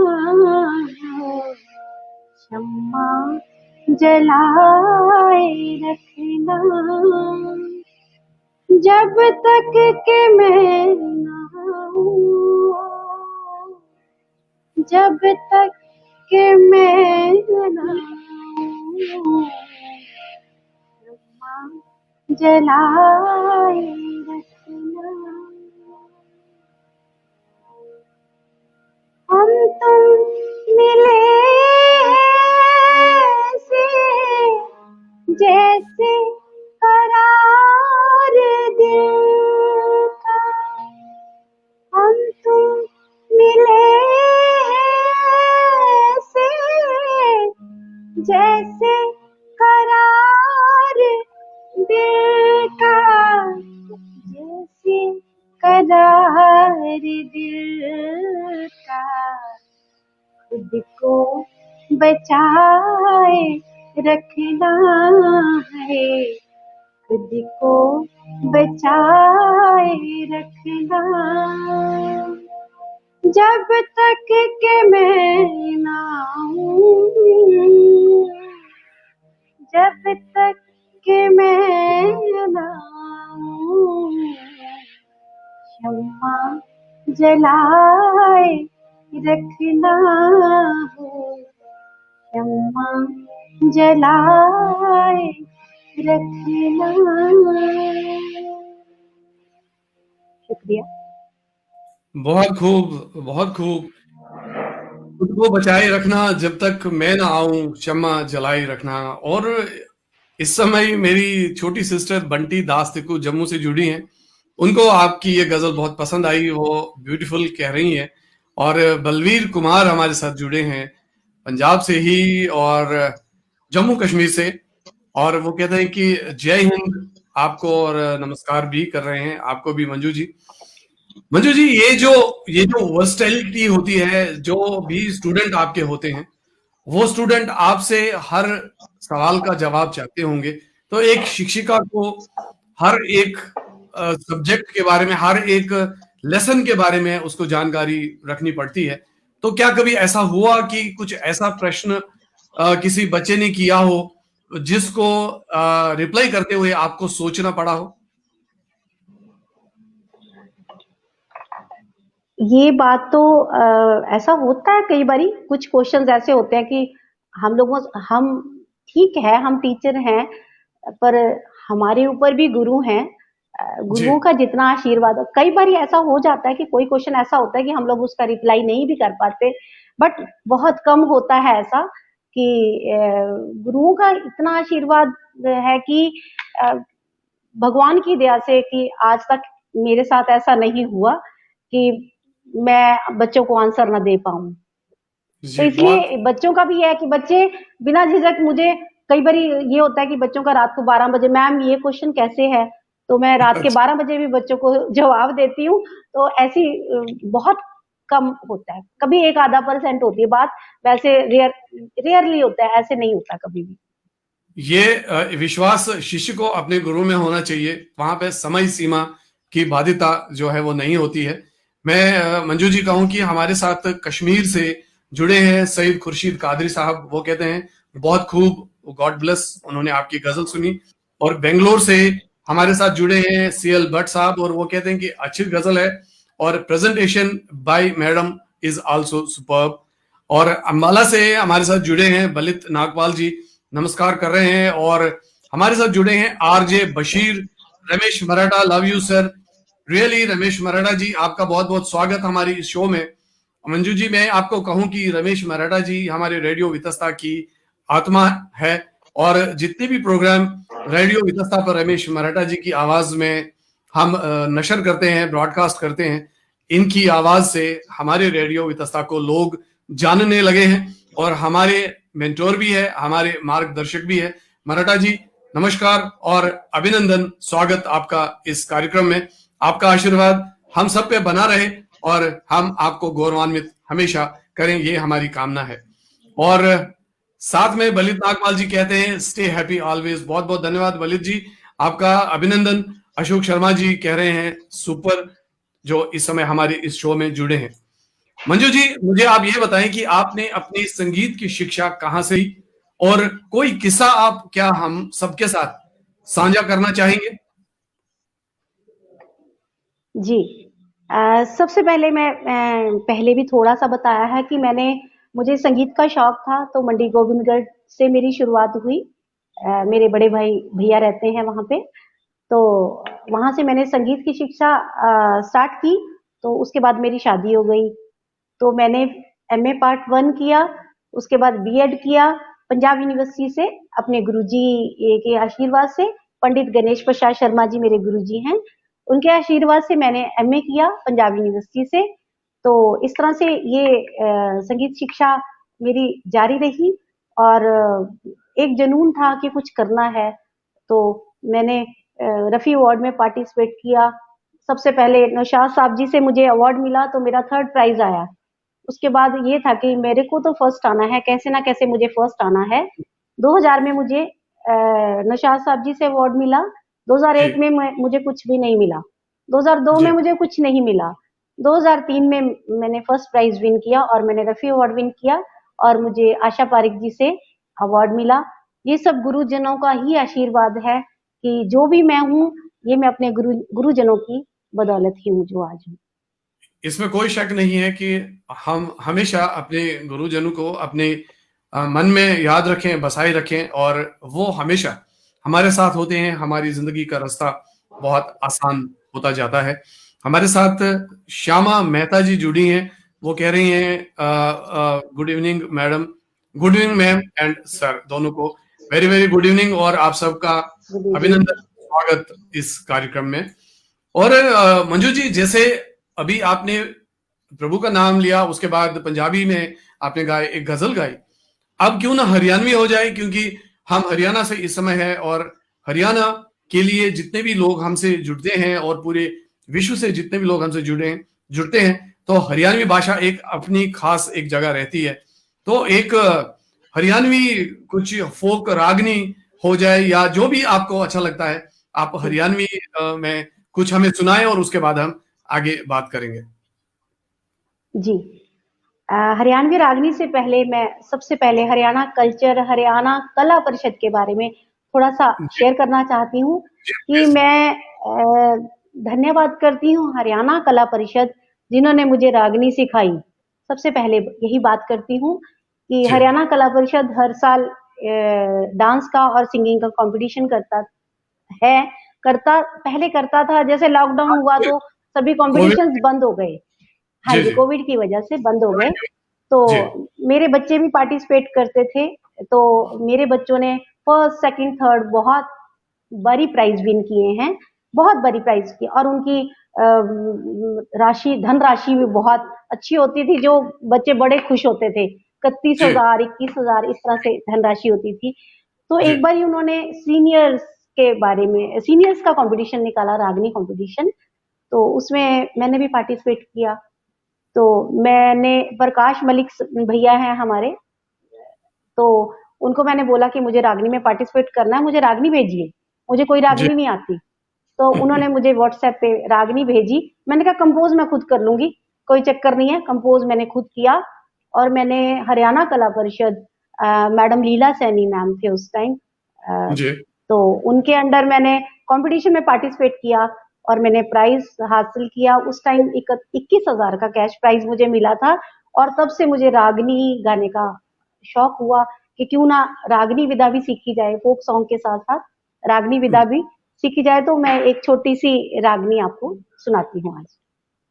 शम्मा जलाए रखना, जब तक के मैं ना आऊं, जब तक के मैं ना आऊं, शम्मा जलाए रखना। हम तुम मिले ऐसे जैसे करार दिल का, हम तुम मिले ऐसे जैसे करार दिल का, जैसे करार दिल का, खुद को बचाए रखना है, खुद को बचाए रखना, जब तक के मैं ना आऊं, जब तक के मैं ना आऊं, शम्मा जलाए रखना है, शम्मा जलाए रखना। शुक्रिया। बहुत खूब, बहुत खूब। खुद को बचाए रखना जब तक मैं ना आऊं, शम्मा जलाई रखना। और इस समय मेरी छोटी सिस्टर बंटी दास तिक्कू जम्मू से जुड़ी हैं। उनको आपकी ये गजल बहुत पसंद आई, वो ब्यूटीफुल कह रही हैं। और बलवीर कुमार हमारे साथ जुड़े हैं पंजाब से ही और जम्मू कश्मीर से। और वो कहते हैं कि जय हिंद आपको, और नमस्कार भी कर रहे हैं आपको भी मंजू जी। मंजू जी, ये जो वर्सटैलिटी होती है, जो भी स्टूडेंट आपके होते हैं, वो स्टूडेंट आपसे हर सवाल का जवाब चाहते होंगे। तो एक शिक्षिका को हर एक सब्जेक्ट के बारे में, हर एक लेसन के बारे में उसको जानकारी रखनी पड़ती है। तो क्या कभी ऐसा हुआ कि कुछ ऐसा प्रश्न किसी बच्चे ने किया हो जिसको रिप्लाई करते हुए आपको सोचना पड़ा हो? ये बात तो ऐसा होता है कई बारी, कुछ क्वेश्चंस ऐसे होते हैं कि हम ठीक है, हम टीचर हैं, पर हमारे ऊपर भी गुरु हैं। जी। गुरुओं का जितना आशीर्वाद हो, कई बारी ऐसा हो जाता है कि कोई क्वेश्चन ऐसा होता है कि हम लोग उसका रिप्लाई नहीं भी कर पाते, बट बहुत कम होता है ऐसा कि गुरुओं का इतना आशीर्वाद है कि अ, भगवान की दया से कि आज तक मेरे साथ ऐसा नहीं हुआ कि मैं बच्चों को आंसर ना दे पाऊं। तो जी, बहुत। इसलिए बच्चों का भी है कि बच्चे बिना झिझक मुझे, कई बारी ये होता है कि बच्चों का रात को 12 बजे, मैम ये क्वेश्चन कैसे है, तो मैं रात के 12 बजे भी बच्चों को जवाब देती हूँ। तो ऐसी बहुत कम होता है, कभी एक आधा परसेंट होती है बात, वैसे रेयरली होता है, ऐसे नहीं होता कभी भी। ये विश्वास शिष्य को अपने गुरु में होना चाहिए। वहां पे समय सीमा की बाध्यता जो है वो नहीं होती है। मैं मंजू जी कहूं कि हमारे साथ कश्मीर से जुड़े हैं सईद खुर्शीद कादरी साहब। वो कहते हैं बहुत खूब, गॉड ब्लेस, उन्होंने आपकी गजल सुनी। और बेंगलोर से हमारे साथ जुड़े हैं सीएल भट्ट साहब, और वो कहते हैं कि अच्छी गजल है और presentation by madam is also superb. और अंबाला से हमारे साथ जुड़े हैं बलित नागपाल जी, नमस्कार कर रहे हैं। और हमारे साथ जुड़े हैं RJ Bashir. Ramesh Maratha, love you sir, really. Ramesh Maratha ji, आपका बहुत बहुत स्वागत हमारी इस शो में। मंजू जी, मैं आपको कहूं कि रमेश मराठा जी हमारे रेडियो वितस्ता की आत्मा है। और जितने भी प्रोग्राम रेडियो वितस्ता पर रमेश मराठा जी की आवाज में हम नशर करते हैं, ब्रॉडकास्ट करते हैं, इनकी आवाज से हमारे रेडियो वितस्ता को लोग जानने लगे हैं। और हमारे मेंटोर भी है, हमारे मार्गदर्शक भी है। मराठा जी, नमस्कार और अभिनंदन, स्वागत आपका इस कार्यक्रम में। आपका आशीर्वाद हम सब पे बना रहे और हम आपको गौरवान्वित हमेशा करें, ये हमारी कामना है। और साथ में बलित नागपाल जी कहते हैं स्टे हैप्पी ऑलवेज। बहुत बहुत धन्यवाद बलित जी, आपका अभिनंदन। अशोक शर्मा जी कह रहे हैं सुपर, जो इस समय हमारे इस शो में जुड़े हैं। मंजू जी, मुझे आप ये बताएं कि आपने अपनी संगीत की शिक्षा कहां से ही, और कोई किस्सा आप क्या हम सबके साथ साझा करना चाहेंगे? जी। सबसे पहले मैं पहले भी थोड़ा-सा बताया है कि मुझे संगीत का शौक था, तो मंडी गोविंदगढ़ से मेरी शुरुआत हुई। मेरे बड़े भाई भैया रहते हैं वहाँ पे, तो वहाँ से मैंने संगीत की शिक्षा स्टार्ट की, तो उसके बाद मेरी शादी हो गई। तो मैंने एमए पार्ट 1 किया, उसके बाद बीएड किया पंजाब यूनिवर्सिटी से, अपने गुरुजी के आशीर्वाद से। पंडित गणेश प्रसाद शर्मा जी मेरे गुरुजी हैं, उनके आशीर्वाद से मैंने एमए किया पंजाब यूनिवर्सिटी से। तो इस तरह से ये संगीत शिक्षा मेरी जारी रही। और एक जुनून था कि कुछ करना है, तो मैंने रफ़ी अवार्ड में पार्टिसिपेट किया। सबसे पहले नौशाद साहब जी से मुझे अवार्ड मिला, तो मेरा 3rd प्राइज़ आया। उसके बाद ये था कि मेरे को तो फर्स्ट आना है, कैसे ना कैसे मुझे फर्स्ट आना है। 2000 में मुझे नौशाद साहब जी से अवार्ड मिला। 2001 जी। में मुझे कुछ भी नहीं मिला। 2002 में जी। मुझे कुछ नहीं मिला। 2003 में मैंने फर्स्ट प्राइज विन किया और मैंने रफ़ी अवार्ड विन किया, और मुझे आशा पारिक जी से अवार्ड मिला। ये सब गुरुजनों का ही आशीर्वाद है कि जो भी मैं हूँ, ये मैं अपने गुरुजनों की बदौलत ही हूँ जो आज हूँ। इसमें कोई शक नहीं है कि हम हमेशा अपने गुरुजनों को अपने मन में याद रखें, बसाए रखें, और वो हमेशा हमारे साथ होते हैं। हमारी जिंदगी का रास्ता बहुत आसान होता जाता है। हमारे साथ श्यामा मेहता जी जुड़ी हैं। वो कह रही हैं good evening madam, good evening ma'am and sir, दोनों को वेरी वेरी गुड इवनिंग और आप सबका गुड इवनिंग। अभिनंदन, स्वागत इस कार्यक्रम में। और मंजू जी, जैसे अभी आपने प्रभु का नाम लिया, उसके बाद पंजाबी में आपने गाए, एक गजल गाई, अब क्यों ना हरियाणवी हो जाए, क्योंकि हम हरियाणा से इस समय है और हरियाणा के लिए जितने भी लोग हमसे जुड़ते हैं और पूरे विश्व से जितने भी लोग हमसे जुड़ते हैं, तो हरियाणवी भाषा एक अपनी खास एक जगह रहती है। तो एक हरियाणवी कुछ फोक रागनी हो जाए या जो भी आपको अच्छा लगता है, आप हरियाणवी में कुछ हमें सुनाएं और उसके बाद हम आगे बात करेंगे। जी, हरियाणवी रागनी से पहले मैं सबसे पहले हरियाणा कल्चर, हरियाणा कला परिषद के बारे में थोड़ा सा जी शेयर करना चाहती हूँ जी कि प्लीज। मैं धन्यवाद करती हूँ हरियाणा कला परिषद, जिन्होंने मुझे रागनी सिखाई। सबसे पहले यही बात करती हूँ कि जी हरियाणा कला परिषद हर साल डांस का और सिंगिंग का कंपटीशन है करता पहले करता था। जैसे लॉकडाउन हुआ तो सभी कॉम्पिटिशन्स कोविड। बंद हो गए। हाँ जी जी, जी कोविड की वजह से बंद हो गए। जी तो मेरे बच्चे भी पार्टिसिपेट करते थे। तो मेरे बच्चों ने फर्स्ट, सेकंड, थर्ड बहुत बड़ी प्राइज विन किए हैं, बहुत बड़ी प्राइज की, और उनकी धनराशि भी बहुत अच्छी होती थी, जो बच्चे बड़े खुश होते थे। जी 31,000, 21,000 इस तरह से धनराशि होती थी। तो जी एक बार उन्होंने सीनियर्स का कंपटीशन निकाला, रागनी कंपटीशन। तो उसमें मैंने भी पार्टिसिपेट किया। तो मैंने प्रकाश मलिक भैया हैं हमारे, तो उनको मैंने बोला कि मुझे रागनी में पार्टिसिपेट करना है, मुझे रागनी भेजिए, मुझे कोई जी रागनी नहीं आती। तो उन्होंने मुझे व्हाट्सएप पे रागनी भेजी। मैंने कहा कंपोज मैं खुद कर लूंगी, कोई चक्कर नहीं है। कंपोज मैंने खुद किया और मैंने हरियाणा कला परिषद, मैडम लीला सैनी मैम थे उस टाइम, जी तो उनके अंडर मैंने कंपटीशन में पार्टिसिपेट किया और मैंने प्राइज हासिल किया। उस टाइम 21,000 का कैश प्राइज मुझे मिला था। और तब से मुझे रागनी गाने का शौक हुआ कि क्यों ना रागनी विधा भी सीखी जाए, फोक सॉन्ग के साथ साथ रागनी विधा भी सीखी जाए। तो मैं एक छोटी सी रागनी आपको सुनाती हूँ आज।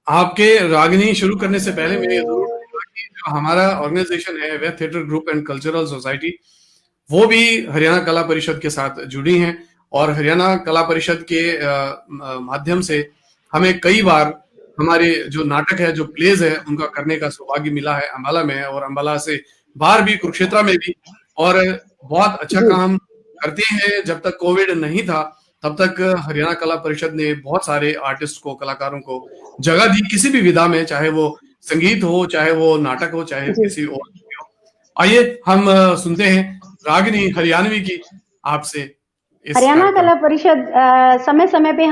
आपके रागिनी शुरू करने से पहले मैं ये जरूर कहूंगा कि जो हमारा ऑर्गेनाइजेशन है, वह theatre group and cultural society, वो भी हरियाणा कला परिषद के साथ जुड़ी हैं। और हरियाणा कला परिषद के माध्यम से हमें कई बार हमारे जो नाटक है, जो प्लेज है, उनका करने का सौभाग्य मिला है अम्बाला में और अम्बाला से बाहर भी, कुरुक्षेत्र में भी। और बहुत अच्छा जी काम करते हैं। जब तक कोविड नहीं था तब तक हरियाणा कला परिषद ने बहुत सारे आर्टिस्ट को, कलाकारों को जगह दी, किसी भी विधा में, चाहे वो संगीत हो, चाहे वो नाटक हो, चाहे जी। किसी और हो। आइए हम सुनते हैं रागिनी हरियाणवी की आपसे इस हरियाणा कार्यक्रम। कला परिषद समय समय पे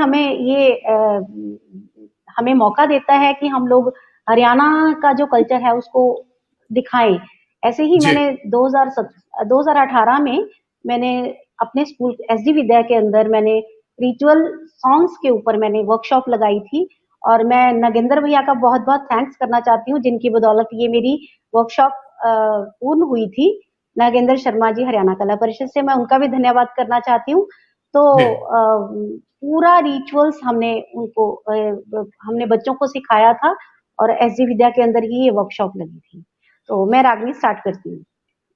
हमें मौका देता है कि हम लोग हरियाणा का जो कल्चर है उसको दिखाएं। ऐसे ही जी मैंने 2018 में मैंने अपने स्कूल एसडी विद्या के अंदर मैंने रिचुअल सॉन्ग्स के ऊपर मैंने वर्कशॉप लगाई थी। और मैं नगेंद्र भैया का बहुत बहुत थैंक्स करना चाहती हूँ, जिनकी बदौलत ये मेरी वर्कशॉप पूर्ण हुई थी। नागेंद्र शर्मा जी, हरियाणा कला परिषद से, मैं उनका भी धन्यवाद करना चाहती हूँ। तो जी पूरा रिचुअल्स हमने बच्चों को सिखाया था और एसडी विद्या के अंदर ही ये वर्कशॉप लगी थी। तो मैं रागनी स्टार्ट करती हूँ।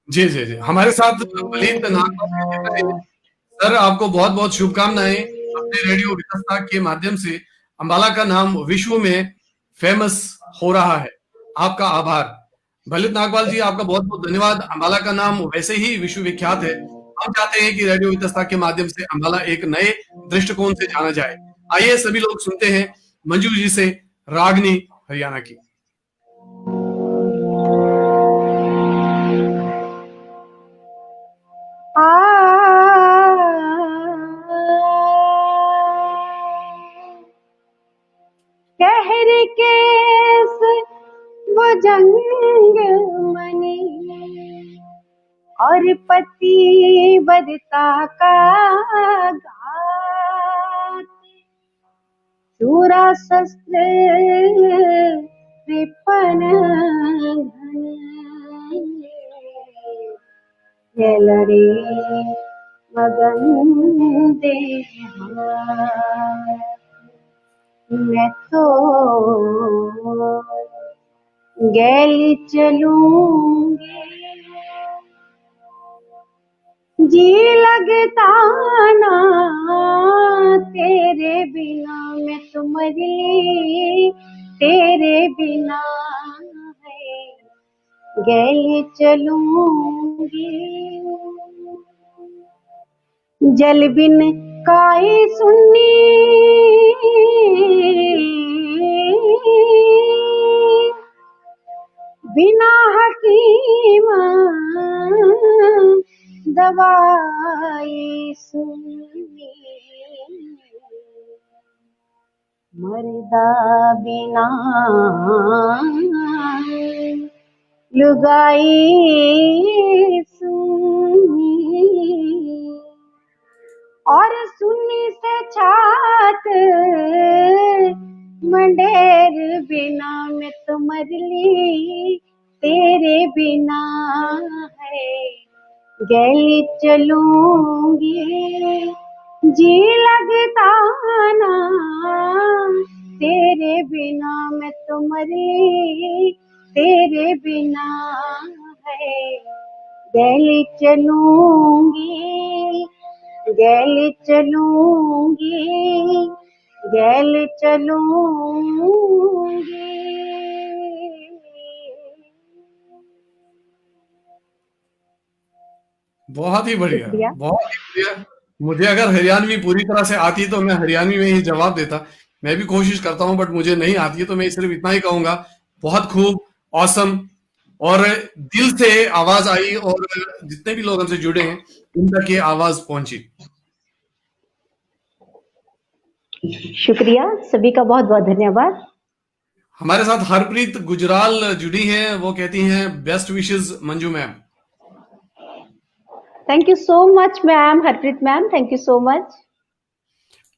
जी जी जी हमारे साथ ललित नागपाल जी जुड़ रहे हैं। सर, आपको बहुत बहुत शुभकामनाएं। अपने रेडियो वितस्ता के माध्यम से अंबाला का नाम विश्व में फेमस हो रहा है। आपका आभार। ललित नागपाल जी, आपका बहुत बहुत धन्यवाद। अंबाला का नाम वैसे ही विश्व विख्यात है। हम चाहते हैं कि रेडियो वितस्ता के माध्यम से अंबाला एक नए दृष्टिकोण से जाना जाए। आइए सभी लोग सुनते हैं मंजू जी से रागनी हरियाणा की। कहर केस भुजंग मणि और पति बरता का घात, शूरा शस्त्र कृपण घन, ये लड़े मगन देहात। मैं तो गैली चलूंगी, जी लगता ना तेरे बिना, मैं तो मर ली तेरे बिना है, गैली चलूंगी। जल बिन काई सुन्नी, बिना हकीम दवाई सुनी, मर्दा बिना लुगाई सुनी, और सुन्नी से छात मंडेर बिना, मैं तो मर ली तेरे बिना है, गैली चलूंगी, जी लगता ना तेरे बिना, मैं तो मर ली तेरे बिना है, गैली चलूंगी, गैली चलूंगी, गैली चलूंगी। बहुत ही बढ़िया, शुक्रिया। बहुत ही बढ़िया। मुझे अगर हरियाणवी पूरी तरह से आती तो मैं हरियाणवी में ही जवाब देता। मैं भी कोशिश करता हूँ बट मुझे नहीं आती है, तो मैं सिर्फ इतना ही कहूंगा, बहुत खूब, ऑसम, और दिल से आवाज आई, और जितने भी लोग हमसे जुड़े हैं उन तक ये आवाज पहुंची। शुक्रिया, सभी का बहुत बहुत धन्यवाद। हमारे साथ हरप्रीत गुजराल जुड़ी हैं, वो कहती हैं best wishes Manju ma'am. Thank you so much ma'am, Harpreet ma'am, thank you so much.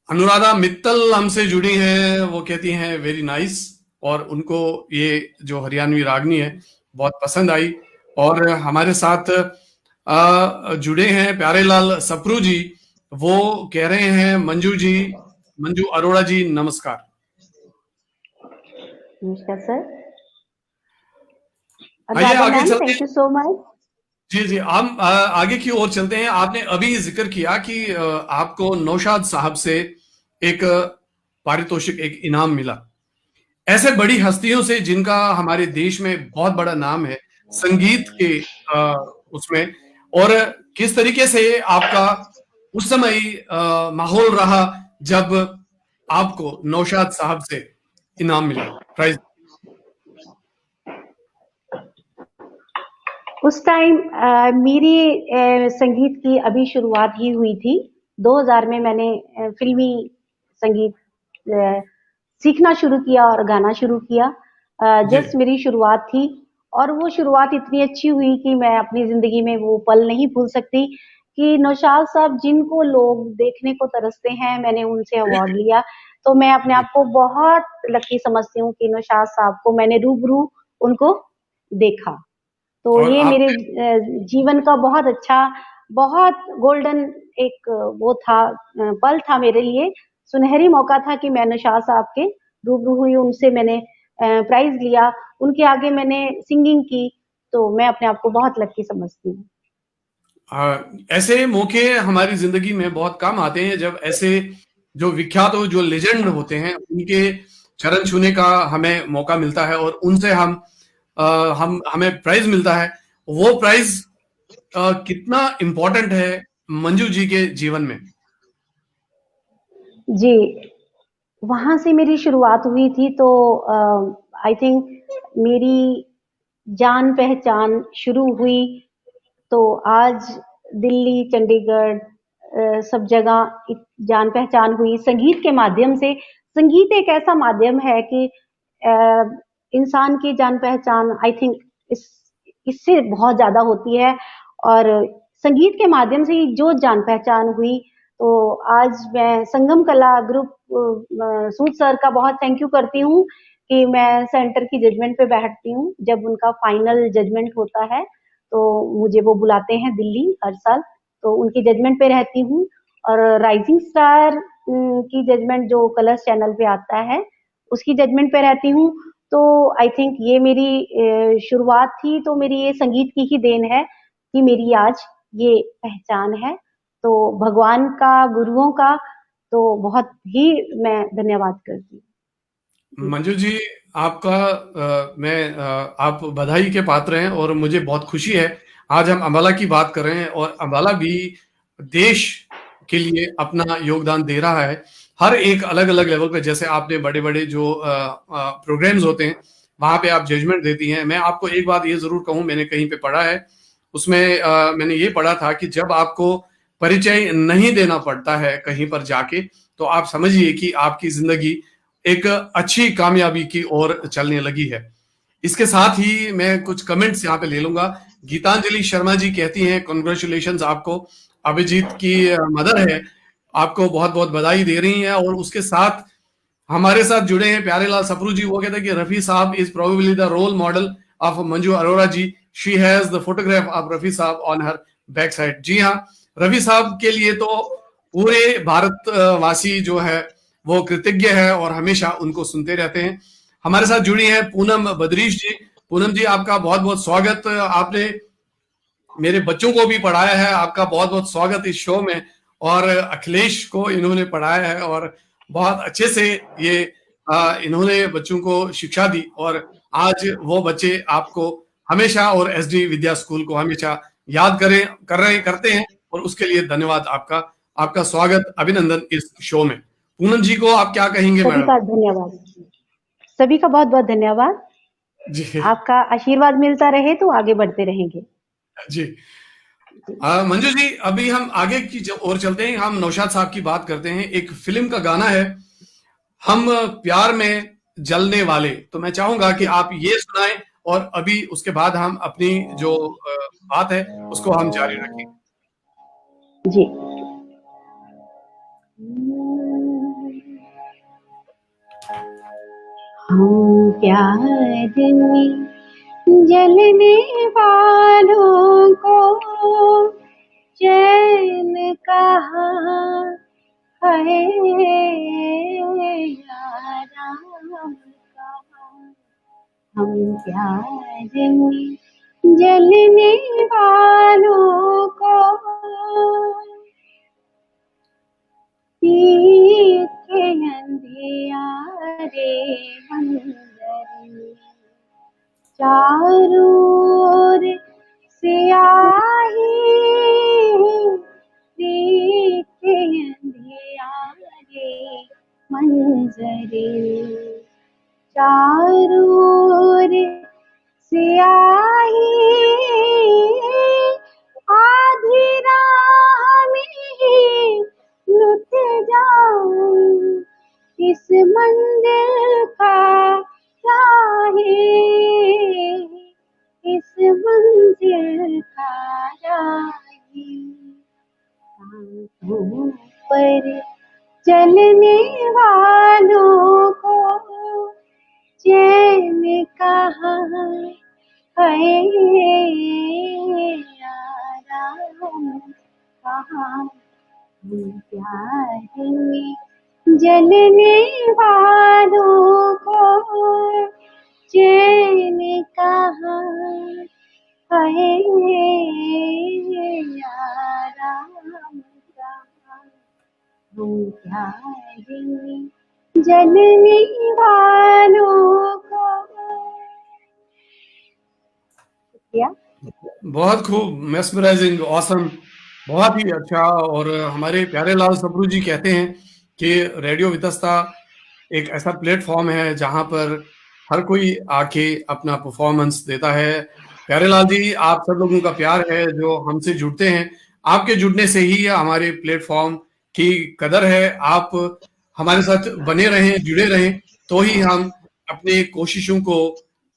Anuradha Mittal हमसे जुड़ी हैं, वो कहती हैं वेरी नाइस, और उनको ये जो हरियाणवी रागनी है बहुत पसंद आई। और हमारे साथ जुड़े हैं प्यारेलाल सप्रू जी, वो कह रहे हैं मंजू जी, मंजू अरोड़ा जी नमस्कार। नमस्कार सर। आइए अनुराधा आगे मैम, चलते हैं। Thank you so much. जी जी, हम आगे की ओर चलते हैं। आपने अभी जिक्र किया कि आपको नौशाद साहब से एक पारितोषिक, एक इनाम मिला। ऐसे बड़ी हस्तियों से जिनका हमारे देश में बहुत बड़ा नाम है संगीत के उसमें, और किस तरीके से आपका उस समय माहौल रहा जब आपको नौशाद साहब से इनाम मिला, प्राइज? उस टाइम मेरी संगीत की अभी शुरुआत ही हुई थी। 2000 में मैंने फिल्मी संगीत सीखना शुरू किया और गाना शुरू किया। जी जस्ट मेरी शुरुआत थी, और वो शुरुआत इतनी अच्छी हुई कि मैं अपनी जिंदगी में वो पल नहीं भूल सकती कि नौशाद साहब जिनको लोग देखने को तरसते हैं, मैंने उनसे अवार्ड लिया। तो मैं अपने जी। आप को बहुत लकी समझती हूँ कि नौशाद साहब को मैंने रूबरू उनको देखा। तो और ये मेरे आपने जीवन का बहुत अच्छा, बहुत गोल्डन एक वो था, पल था मेरे लिए, सुनहरी मौका था कि मैं नौशाद साहब के रूबरू हुई, उनसे मैंने प्राइज लिया, उनके आगे मैंने सिंगिंग की, तो मैं अपने आप को बहुत लकी समझती हूँ। ऐसे मौके हमारी जिंदगी में बहुत कम आते हैं, जब ऐसे जो विख्यात हो, जो लेजेंड होते हैं, उनके चरण छूने का हमें मौका मिलता है, और उनसे हम हमें प्राइज मिलता है। वो प्राइज कितना इम्पोर्टेंट है मंजू जी के जीवन में? जी, वहां से मेरी शुरुआत हुई थी, तो आई थिंक मेरी जान पहचान शुरू हुई, तो आज दिल्ली, चंडीगढ़, सब जगह जान पहचान हुई संगीत के माध्यम से। संगीत एक ऐसा माध्यम है कि इंसान की जान पहचान आई थिंक इससे बहुत ज्यादा होती है, और संगीत के माध्यम से ही जो जान पहचान हुई। तो आज मैं संगम कला ग्रुप सूद सर का बहुत थैंक यू करती हूँ कि मैं सेंटर की जजमेंट पे बैठती हूँ। जब उनका फाइनल जजमेंट होता है तो मुझे वो बुलाते हैं दिल्ली हर साल, तो उनकी जजमेंट पे रहती हूँ। और राइजिंग स्टार की जजमेंट जो कलर्स चैनल पे आता है उसकी जजमेंट पे रहती हूँ। तो आई थिंक ये मेरी शुरुआत थी, तो मेरी ये संगीत की ही देन है कि मेरी आज ये पहचान है। तो भगवान का, गुरुओं का तो बहुत ही मैं धन्यवाद करती हूँ। मंजू जी, आपका आप बधाई के पात्र हैं और मुझे बहुत खुशी है। आज हम अम्बाला की बात कर रहे हैं और अम्बाला भी देश के लिए अपना योगदान दे रहा है, हर एक अलग अलग लेवल पे। जैसे आपने बड़े बड़े जो प्रोग्राम्स होते हैं वहां पे आप जजमेंट देती हैं। मैं आपको एक बात ये जरूर कहूं, मैंने कहीं पे पढ़ा है, उसमें मैंने ये पढ़ा था कि जब आपको परिचय नहीं देना पड़ता है कहीं पर जाके, तो आप समझिए कि आपकी जिंदगी एक अच्छी कामयाबी की ओर चलने लगी है। इसके साथ ही मैं कुछ कमेंट्स यहाँ पे ले लूंगा। गीतांजलि शर्मा जी कहती हैं, कॉन्ग्रेचुलेशंस आपको, अभिजीत की मदर है, आपको बहुत बहुत बधाई दे रही हैं। और उसके साथ हमारे साथ जुड़े हैं प्यारेलाल सप्रू जी, वो कहते हैं कि रफी साहब is probably the role model of Manju Arora ji, she has the photograph of Rafi साहब ऑन हर बैक साइड। जी हाँ, रफी साहब के लिए तो पूरे भारतवासी जो है वो कृतज्ञ है और हमेशा उनको सुनते रहते हैं। हमारे साथ जुड़ी हैं पूनम बद्रीश जी। पूनम जी, आपका बहुत बहुत स्वागत। आपने मेरे बच्चों को भी पढ़ाया है, आपका बहुत बहुत स्वागत इस शो में। और अखिलेश को इन्होंने पढ़ाया है और बहुत अच्छे से ये इन्होंने बच्चों को शिक्षा दी, और आज वो बच्चे आपको हमेशा और एसडी विद्या स्कूल को हमेशा याद करते हैं, और उसके लिए धन्यवाद आपका। आपका स्वागत, अभिनंदन इस शो में। पूनम जी को आप क्या कहेंगे सभी मैडम? का धन्यवाद, सभी का बहुत बहुत धन्यवाद। जी आपका आशीर्वाद मिलता रहे तो आगे बढ़ते रहेंगे। जी। मंजू जी, अभी हम आगे की ओर चलते हैं। हम नौशाद साहब की बात करते हैं। एक फिल्म का गाना है, हम प्यार में जलने वाले, तो मैं चाहूंगा कि आप ये सुनाएं और अभी उसके बाद हम अपनी जो बात है उसको हम जारी रखें। जी। हम प्यार में जलने वालों को चैन कहाँ है आराम कहाँ। हम प्यार में जलने वालों को के अंधियारे मंजर में चारों ओर स्याही, के अंधियारे मंजरे में चारों ओर स्याही, आधी राह में ही लुट जाए इस मंजिल का राहे, इस मंजिल का राहे। सांसों पर चलने वालों को चैन कहाँ है आराम कहाँ। प्यार में जलने वालों को चैन कहाँ है आराम कहाँ। हम प्यार में जलने वालों को। शुक्रिया। बहुत खूब, मेस्मराइजिंग, ऑसम, बहुत ही अच्छा। और हमारे प्यारे लाल सप्रू जी कहते हैं कि रेडियो वितस्ता एक ऐसा प्लेटफॉर्म है जहां पर हर कोई आके अपना परफॉर्मेंस देता है। प्यारे लाल जी, आप सब लोगों का प्यार है जो हमसे जुड़ते हैं। आपके जुड़ने से ही हमारे प्लेटफॉर्म की कदर है। आप हमारे साथ बने रहें, जुड़े रहें, तो ही हम अपनी कोशिशों को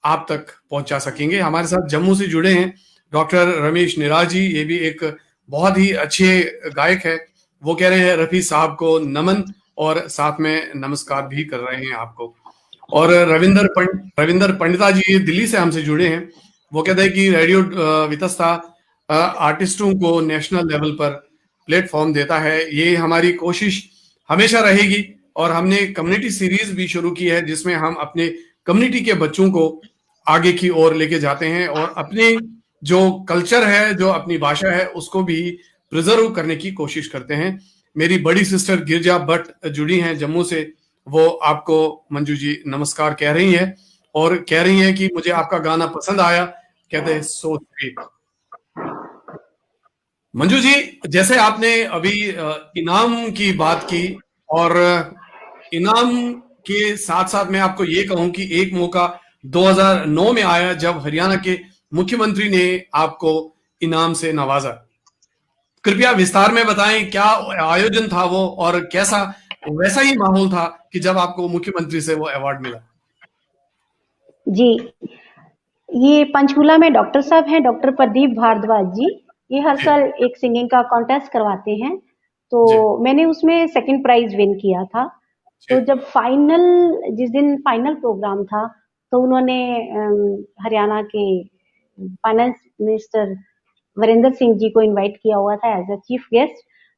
आप तक पहुंचा सकेंगे। हमारे साथ जम्मू से जुड़े हैं डॉक्टर रमेश निराज जी, ये भी एक बहुत ही अच्छे गायक है। वो कह रहे हैं रफी साहब को नमन, और साथ में नमस्कार भी कर रहे हैं आपको। और रविंदर पंडिता जी दिल्ली से हमसे जुड़े हैं। वो कहते हैं कि रेडियो वितस्ता आर्टिस्टों को नेशनल लेवल पर प्लेटफॉर्म देता है। ये हमारी कोशिश हमेशा रहेगी। और हमने कम्युनिटी सीरीज भी शुरू की है जिसमें हम अपने कम्युनिटी के बच्चों को आगे की ओर लेके जाते हैं और अपने जो कल्चर है, जो अपनी भाषा है, उसको भी प्रिजर्व करने की कोशिश करते हैं। मेरी बड़ी सिस्टर गिरजा भट्ट जुड़ी हैं जम्मू से, वो आपको मंजू जी नमस्कार कह रही हैं और कह रही हैं कि मुझे आपका गाना पसंद आया, कहते हैं सो स्वीट। मंजू जी, जैसे आपने अभी इनाम की बात की, और इनाम के साथ साथ मैं आपको ये कहूं कि एक मौका 2009 में आया जब हरियाणा के मुख्यमंत्री ने आपको इनाम से नवाजा। कृपया विस्तार में बताएं क्या आयोजन था वो, और कैसा वैसा ही माहौल था कि जब आपको मुख्यमंत्री से वो अवार्ड मिला। जी, ये पंचकूला में डॉक्टर साहब हैं, डॉक्टर प्रदीप भारद्वाज जी। ये हर साल एक सिंगिंग का कॉन्टेस्ट करवाते हैं, तो मैंने उसमें सेकंड प्राइज विन किया था। तो जब जिस दिन फाइनल प्रोग्राम था, तो उन्होंने हरियाणा के फाइनेंस मिनिस्टर वीरेंद्र सिंह जी को इनवाइट किया हुआ था एज अ चीफ गेस्ट,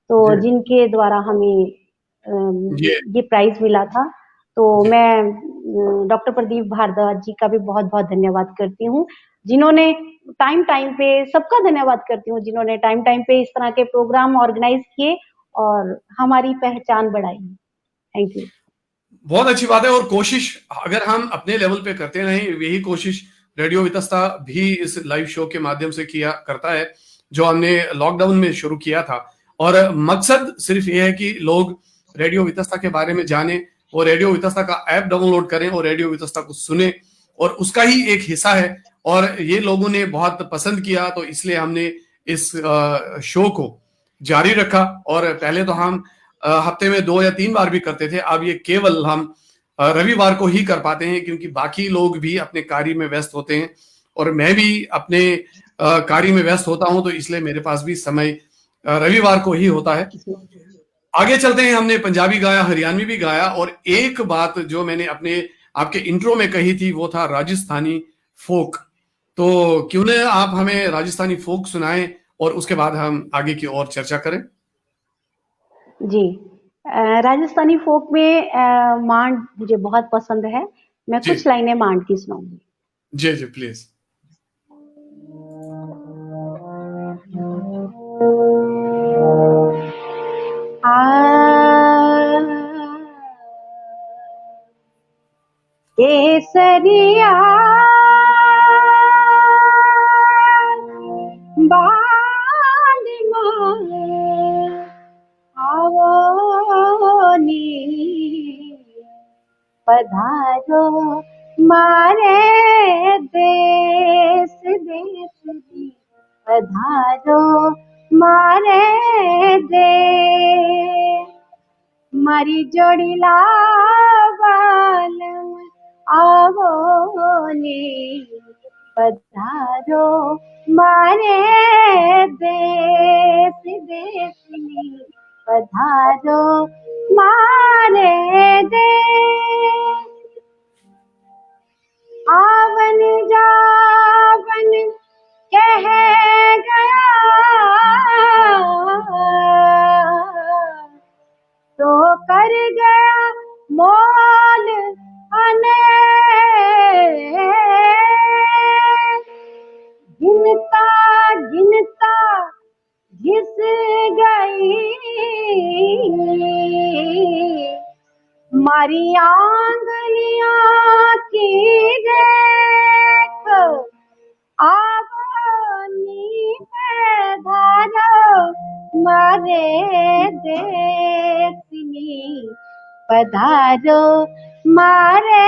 तो जिनके द्वारा हमें ये प्राइज मिला था। तो मैं डॉक्टर प्रदीप भारद्वाज जी का भी बहुत बहुत धन्यवाद करती हूँ, जिन्होंने टाइम पे, सबका धन्यवाद करती हूँ जिन्होंने टाइम पे इस तरह के प्रोग्राम ऑर्गेनाइज किए और हमारी पहचान बढ़ाई। Thank you. बहुत अच्छी बात है, और कोशिश अगर हम अपने लेवल पे करते रहें, यही कोशिश रेडियो वितस्ता भी इस लाइव शो के माध्यम से किया करता है, जो हमने लॉकडाउन में शुरू किया था। और मकसद सिर्फ ये है कि लोग रेडियो वितस्ता के बारे में जाने, और रेडियो वितस्ता का ऐप डाउनलोड करें और रेडियो वितस्ता को सुने, और उसका ही एक हिस्सा है। और ये लोगों ने बहुत पसंद किया, तो इसलिए हमने इस शो को जारी रखा। और पहले तो हम हफ्ते में 2 या 3 बार भी करते थे, अब ये केवल हम रविवार को ही कर पाते हैं, क्योंकि बाकी लोग भी अपने कार्य में व्यस्त होते हैं और मैं भी अपने कार्य में व्यस्त होता हूं, तो इसलिए मेरे पास भी समय रविवार को ही होता है। आगे चलते हैं। हमने पंजाबी गाया, हरियाणवी भी गाया, और एक बात जो मैंने अपने आपके इंट्रो में कही थी वो था राजस्थानी फोक। तो क्यों न आप हमें राजस्थानी फोक सुनाएं और उसके बाद हम आगे की ओर चर्चा करें। जी, राजस्थानी फोक में मांड मुझे बहुत पसंद है। मैं कुछ लाइनें मांड की सुनाऊंगी। जी जी प्लीज। केसरिया बाल आवनी पधारो मारे देश दी, पधारो मारे देश। मारी जोड़ी लावाल आवोनी, पधारो मारे देश देशनी, पधारो मारे देश। आवन जावन कह गया तो कर गया मोल अनेक। गिनता गिनता घिस गई मारी आंगलियां की देख। आवनी पधारो मारे देशनी, पधारो मारे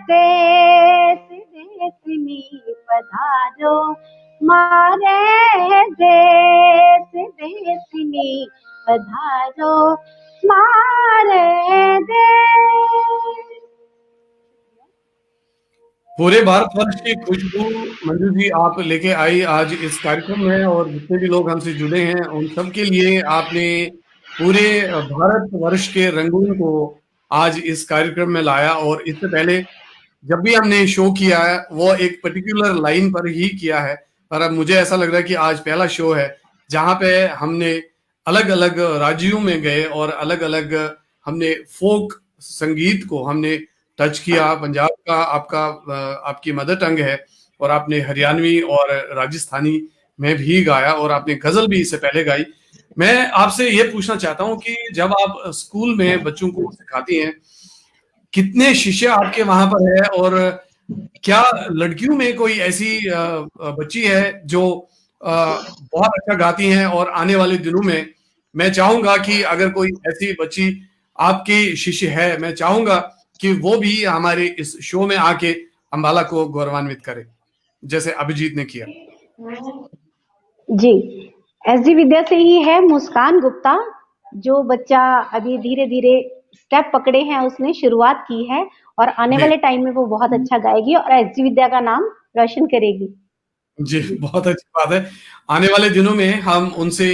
देश देशनी, पधारो मारे देश देशनी, पधारो मारे देश। पूरे भारतवर्ष की खुशबू मंजू जी आप लेके आई आज इस कार्यक्रम में, और जितने भी लोग हमसे जुड़े हैं उन सब के लिए आपने पूरे भारतवर्ष के रंगून को आज इस कार्यक्रम में लाया। और इससे पहले जब भी हमने शो किया है वो एक पर्टिकुलर लाइन पर ही किया है, पर अब मुझे ऐसा लग रहा है कि आज पहला शो है जहां पे हमने अलग अलग राज्यों में गए और अलग अलग हमने फोक संगीत को हमने टच किया। पंजाब का आपकी मदर टंग है और आपने हरियाणवी और राजस्थानी में भी गाया और आपने गजल भी इससे पहले गाई। मैं आपसे ये पूछना चाहता हूँ कि जब आप स्कूल में बच्चों को सिखाती हैं, कितने शिष्य आपके वहां पर है और क्या लड़कियों में कोई ऐसी बच्ची है जो बहुत अच्छा गाती हैं? और आने वाले दिनों में मैं चाहूंगा कि अगर कोई ऐसी बच्ची आपकी शिष्य है, मैं चाहूंगा कि वो भी हमारे इस शो में आके अंबाला को गौरवान्वित करे, जैसे अभिजीत ने किया। जी, एसडी विद्या से ही है मुस्कान गुप्ता, जो बच्चा अभी धीरे-धीरे स्टेप पकड़े हैं, उसने शुरुआत की है और आने जी वाले टाइम में वो बहुत अच्छा गाएगी और एसडी विद्या का नाम रोशन करेगी। जी, जी, बहुत अच्छी बात है। आने वाले दिनों में हम उनसे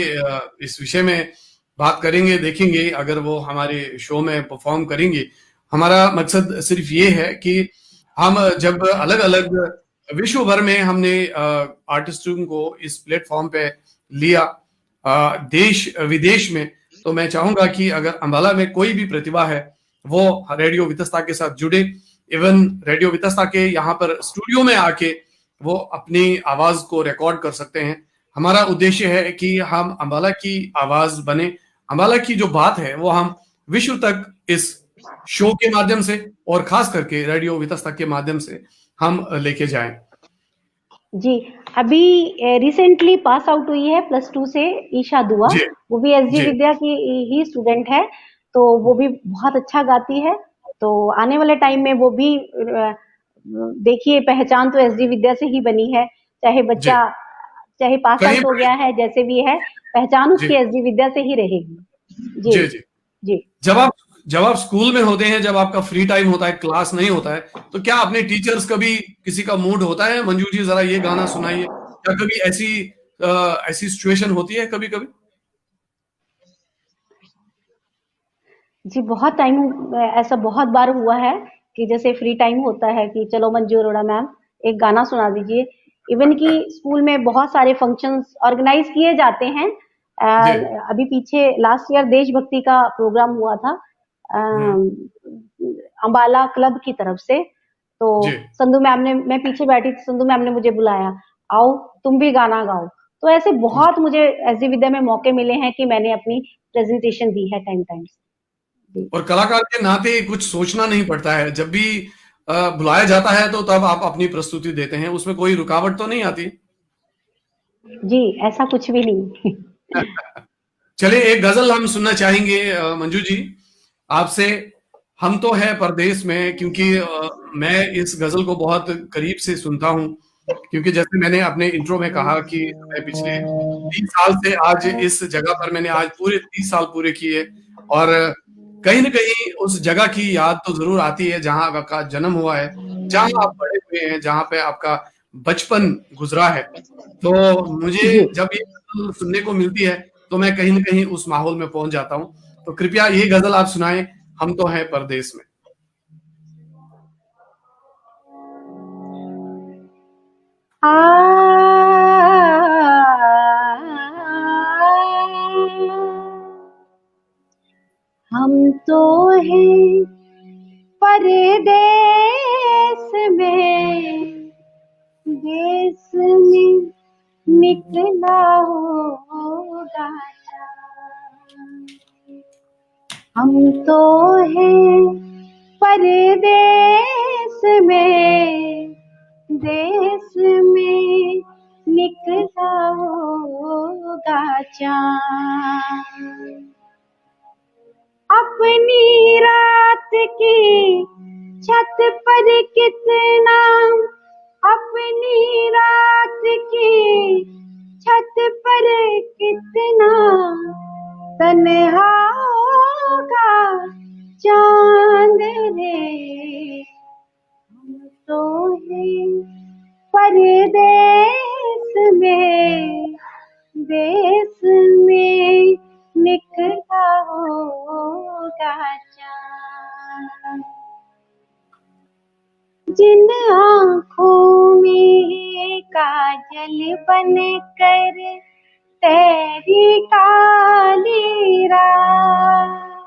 इस विषय में बात करेंगे, देखेंगे अगर वो हमारे शो में परफॉर्म करेंगी। हमारा मकसद सिर्फ ये है कि हम जब अलग-अलग विश्व भर में हमने आर्टिस्टों को इस प्लेटफॉर्म पे लिया, देश विदेश में, तो मैं चाहूंगा कि अगर अंबाला में कोई भी प्रतिभा है, वो रेडियो वितस्ता के साथ जुड़े। इवन रेडियो वितस्ता के यहाँ पर स्टूडियो में आके वो अपनी आवाज को रिकॉर्ड कर सकते हैं। हमारा उद्देश्य है कि हम अंबाला की आवाज बने, अंबाला की जो बात है वो हम विश्व तक इस शो के माध्यम से और खास करके रेडियो वितस्ता के माध्यम से हम लेके जाएं। जी, अभी रिसेंटली पास आउट हुई है +2 से ईशा दुआ, जी वो भी एसडी जी विद्या की ही स्टूडेंट है, तो वो भी बहुत अच्छा गाती है। तो आने वाले टाइम में वो भी देखिए पहचान तो एसडी विद्या से ही बनी है, चाहे जी, बच्चा चाहे पास कहीं आउट हो पर गया है, जैसे भी है, पहचान उसकी जी एसडी विद्या से ही रहेगी। जी, जी जी। जी। जब आप जब आप स्कूल में होते हैं, जब आपका फ्री टाइम होता है, क्लास नहीं होता है, तो क्या अपने टीचर्स कभी किसी का मूड होता है, मंजू जी जरा ये गाना सुनाइए, क्या कभी ऐसी सिचुएशन होती है कभी कभी? जी, बहुत टाइम ऐसा बहुत बार हुआ है कि जैसे फ्री टाइम होता है कि चलो मंजू अरोड़ा मैम एक गाना सुना दीजिए। इवन कि स्कूल में बहुत सारे फंक्शंस ऑर्गेनाइज किए जाते हैं। जी अभी पीछे लास्ट ईयर देशभक्ति का प्रोग्राम हुआ था हम्म अंबाला क्लब की तरफ से। तो जी संधू मैम ने मैं पीछे बैठी थी, संधू मैम ने मुझे बुलाया, आओ तुम भी गाना गाओ। तो ऐसे जी। बहुत मुझे एसडी विद्या में मौके मिले हैं कि मैंने अपनी प्रेजेंटेशन दी है टाइम टाइम से। जी। और कलाकार के नाते कुछ सोचना नहीं पड़ता है, जब भी बुलाया जाता है तो तब आप अपनी प्रस्तुति देते हैं, उसमें कोई रुकावट तो नहीं आती? जी, ऐसा कुछ भी नहीं। चलिए एक गजल हम सुनना चाहेंगे मंजू जी आपसे। हम तो है परदेश में, क्योंकि मैं इस गजल को बहुत करीब से सुनता हूँ, क्योंकि जैसे मैंने अपने इंट्रो में कहा कि मैं पिछले 30 साल से आज इस जगह पर मैंने आज पूरे 30 साल पूरे किए और कहीं ना कहीं उस जगह की याद तो जरूर आती है जहां आपका जन्म हुआ है, जहां आप बड़े हुए हैं, जहां पे आपका बचपन गुजरा है। तो मुझे जी। जब ये गजल सुनने को मिलती है तो मैं कहीं ना कहीं उस माहौल में पहुंच जाता हूँ। तो कृपया ये गजल आप सुनाएं, हम तो हैं परदेश में। आ हम तो हैं परदेस में, देश में निकला होगा चाँद। हम तो हैं परदेस में, देश में निकला होगा चाँद। अपनी रात की छत पर कितना, अपनी रात की छत पर कितना तन्हा होगा चांद रे। हम तो हैं परदेस में, देश में निकला होगा चाँद। जिन आँखों में काजल बन कर तेरी काली रात,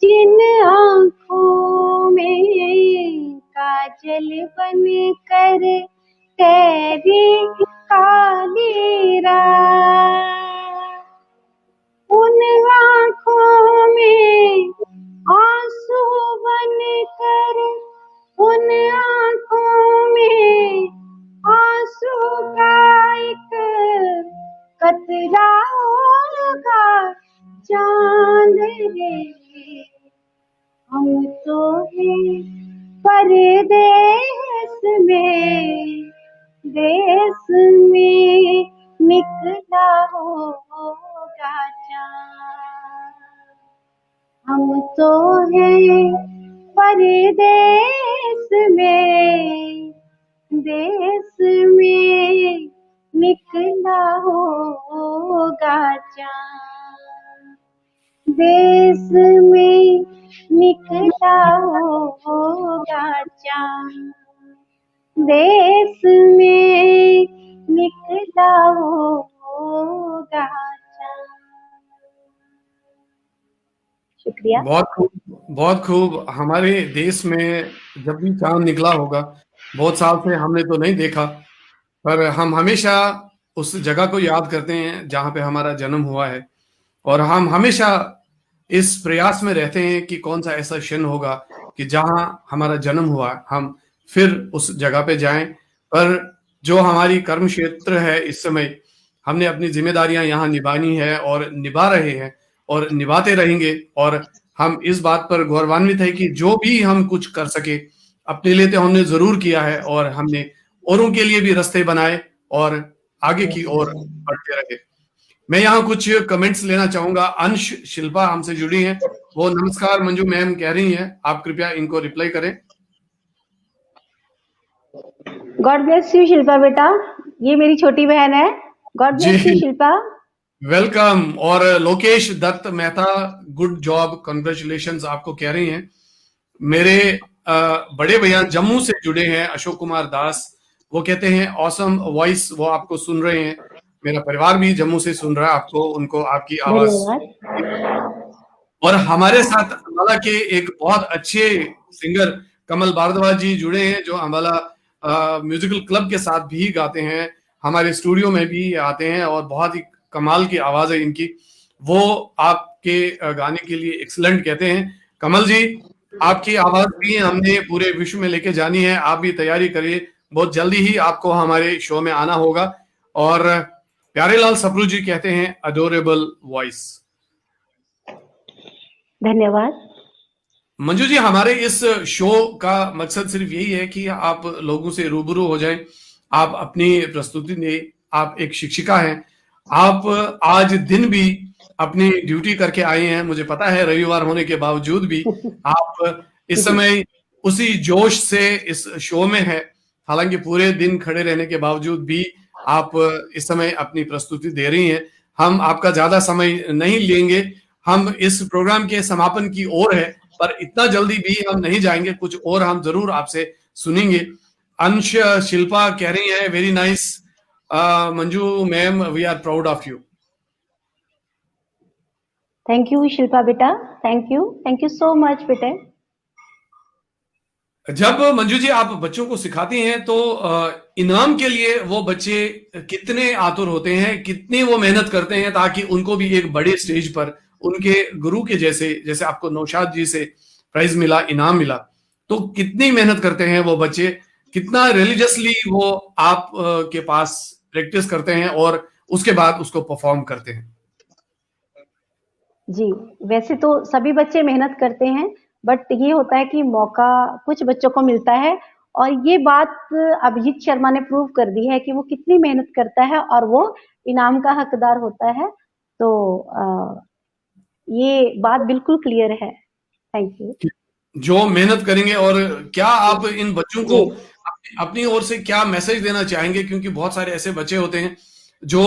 जिन आँखों में काजल बन कर तेरी काली रात, उन आँखों में आंसू बन कर, उन आँखों में आंसू का एक कतरा होगा चांद रे। हम तो हैं परदेश में, देश में निकला होगा चांद। हम तो हैं परदेश में, देश में निकला होगा चांद, देश में निकला होगा चांद, देश में निकला होगा चांद। शुक्रिया। बहुत खूब, बहुत खूब। हमारे देश में जब भी चांद निकला होगा, बहुत साल से हमने तो नहीं देखा, पर हम हमेशा उस जगह को याद करते हैं जहाँ पे हमारा जन्म हुआ है, और हम हमेशा इस प्रयास में रहते हैं कि कौन सा ऐसा क्षण होगा कि जहाँ हमारा जन्म हुआ हम फिर उस जगह पे जाएं। पर जो हमारी कर्म क्षेत्र है, इस समय हमने अपनी जिम्मेदारियां यहाँ निभानी है और निभा रहे हैं और निभाते रहेंगे, और हम इस बात पर गौरवान्वित है कि जो भी हम कुछ कर सके अपने लिए तो हमने जरूर किया है, और हमने औरों के लिए भी रास्ते बनाए और आगे की ओर बढ़ते रहे। मैं यहाँ कुछ कमेंट्स लेना चाहूंगा। अंश शिल्पा हमसे जुड़ी हैं, वो नमस्कार मंजू मैम कह रही हैं, आप कृपया इनको रिप्लाई करें। गॉड ब्लेस यू शिल्पा बेटा, ये मेरी छोटी बहन है। God bless you Shilpa. Welcome. और Lokesh Dutt Mehta, good job, congratulations आपको कह रही हैं। मेरे बड़े भैया जम्मू से जुड़े हैं, अशोक कुमार दास, वो कहते हैं ऑसम वॉइस, वो आपको सुन रहे हैं। मेरा परिवार भी जम्मू से सुन रहा है आपको, उनको आपकी आवाज। और हमारे साथ अम्बाला के एक बहुत अच्छे सिंगर कमल भारद्वाज जी जुड़े हैं, जो अम्बाला म्यूजिकल क्लब के साथ भी गाते हैं, हमारे स्टूडियो में भी आते हैं, और बहुत ही कमाल की आवाज है इनकी। वो आपके गाने के लिए एक्सीलेंट कहते हैं। कमल जी, आपकी आवाज भी हमने पूरे विश्व में लेके जानी है, आप भी तैयारी करिए, बहुत जल्दी ही आपको हमारे शो में आना होगा। और प्यारेलाल सप्रू जी कहते हैं अडोरेबल वॉइस। धन्यवाद मंजू जी, हमारे इस शो का मकसद सिर्फ यही है कि आप लोगों से रूबरू हो जाएं, आप अपनी प्रस्तुति दें। आप एक शिक्षिका हैं, आप आज दिन भी अपनी ड्यूटी करके आए हैं, मुझे पता है रविवार होने के बावजूद भी आप इस समय उसी जोश से इस शो में है। हालांकि पूरे दिन खड़े रहने के बावजूद भी आप इस समय अपनी प्रस्तुति दे रही हैं। हम आपका ज्यादा समय नहीं लेंगे, हम इस प्रोग्राम के समापन की ओर है, पर इतना जल्दी भी हम नहीं जाएंगे, कुछ और हम जरूर आपसे सुनेंगे। अंश शिल्पा कह रही है very nice Manju ma'am, we are proud of you. Thank you Shilpa बेटा, थैंक यू सो मच बेटे। जब मंजू जी आप बच्चों को सिखाती हैं तो इनाम के लिए वो बच्चे कितने आतुर होते हैं, कितनी वो मेहनत करते हैं ताकि उनको भी एक बड़े स्टेज पर उनके गुरु के जैसे आपको नौशाद जी से प्राइज मिला, इनाम मिला, तो कितनी मेहनत करते हैं वो बच्चे, कितना रिलीजियसली वो आप के पास प्रैक्टिस करते हैं और उसके बाद उसको परफॉर्म करते हैं। जी, वैसे तो सभी बच्चे मेहनत करते हैं, बट ये होता है कि मौका कुछ बच्चों को मिलता है, और ये बात अभिजीत शर्मा ने प्रूव कर दी है कि वो कितनी मेहनत करता है और वो इनाम का हकदार होता है। तो ये बात बिल्कुल क्लियर है। Thank you. जो मेहनत करेंगे। और क्या आप इन बच्चों को अपनी ओर से क्या मैसेज देना चाहेंगे, क्योंकि बहुत सारे ऐसे बच्चे होते हैं जो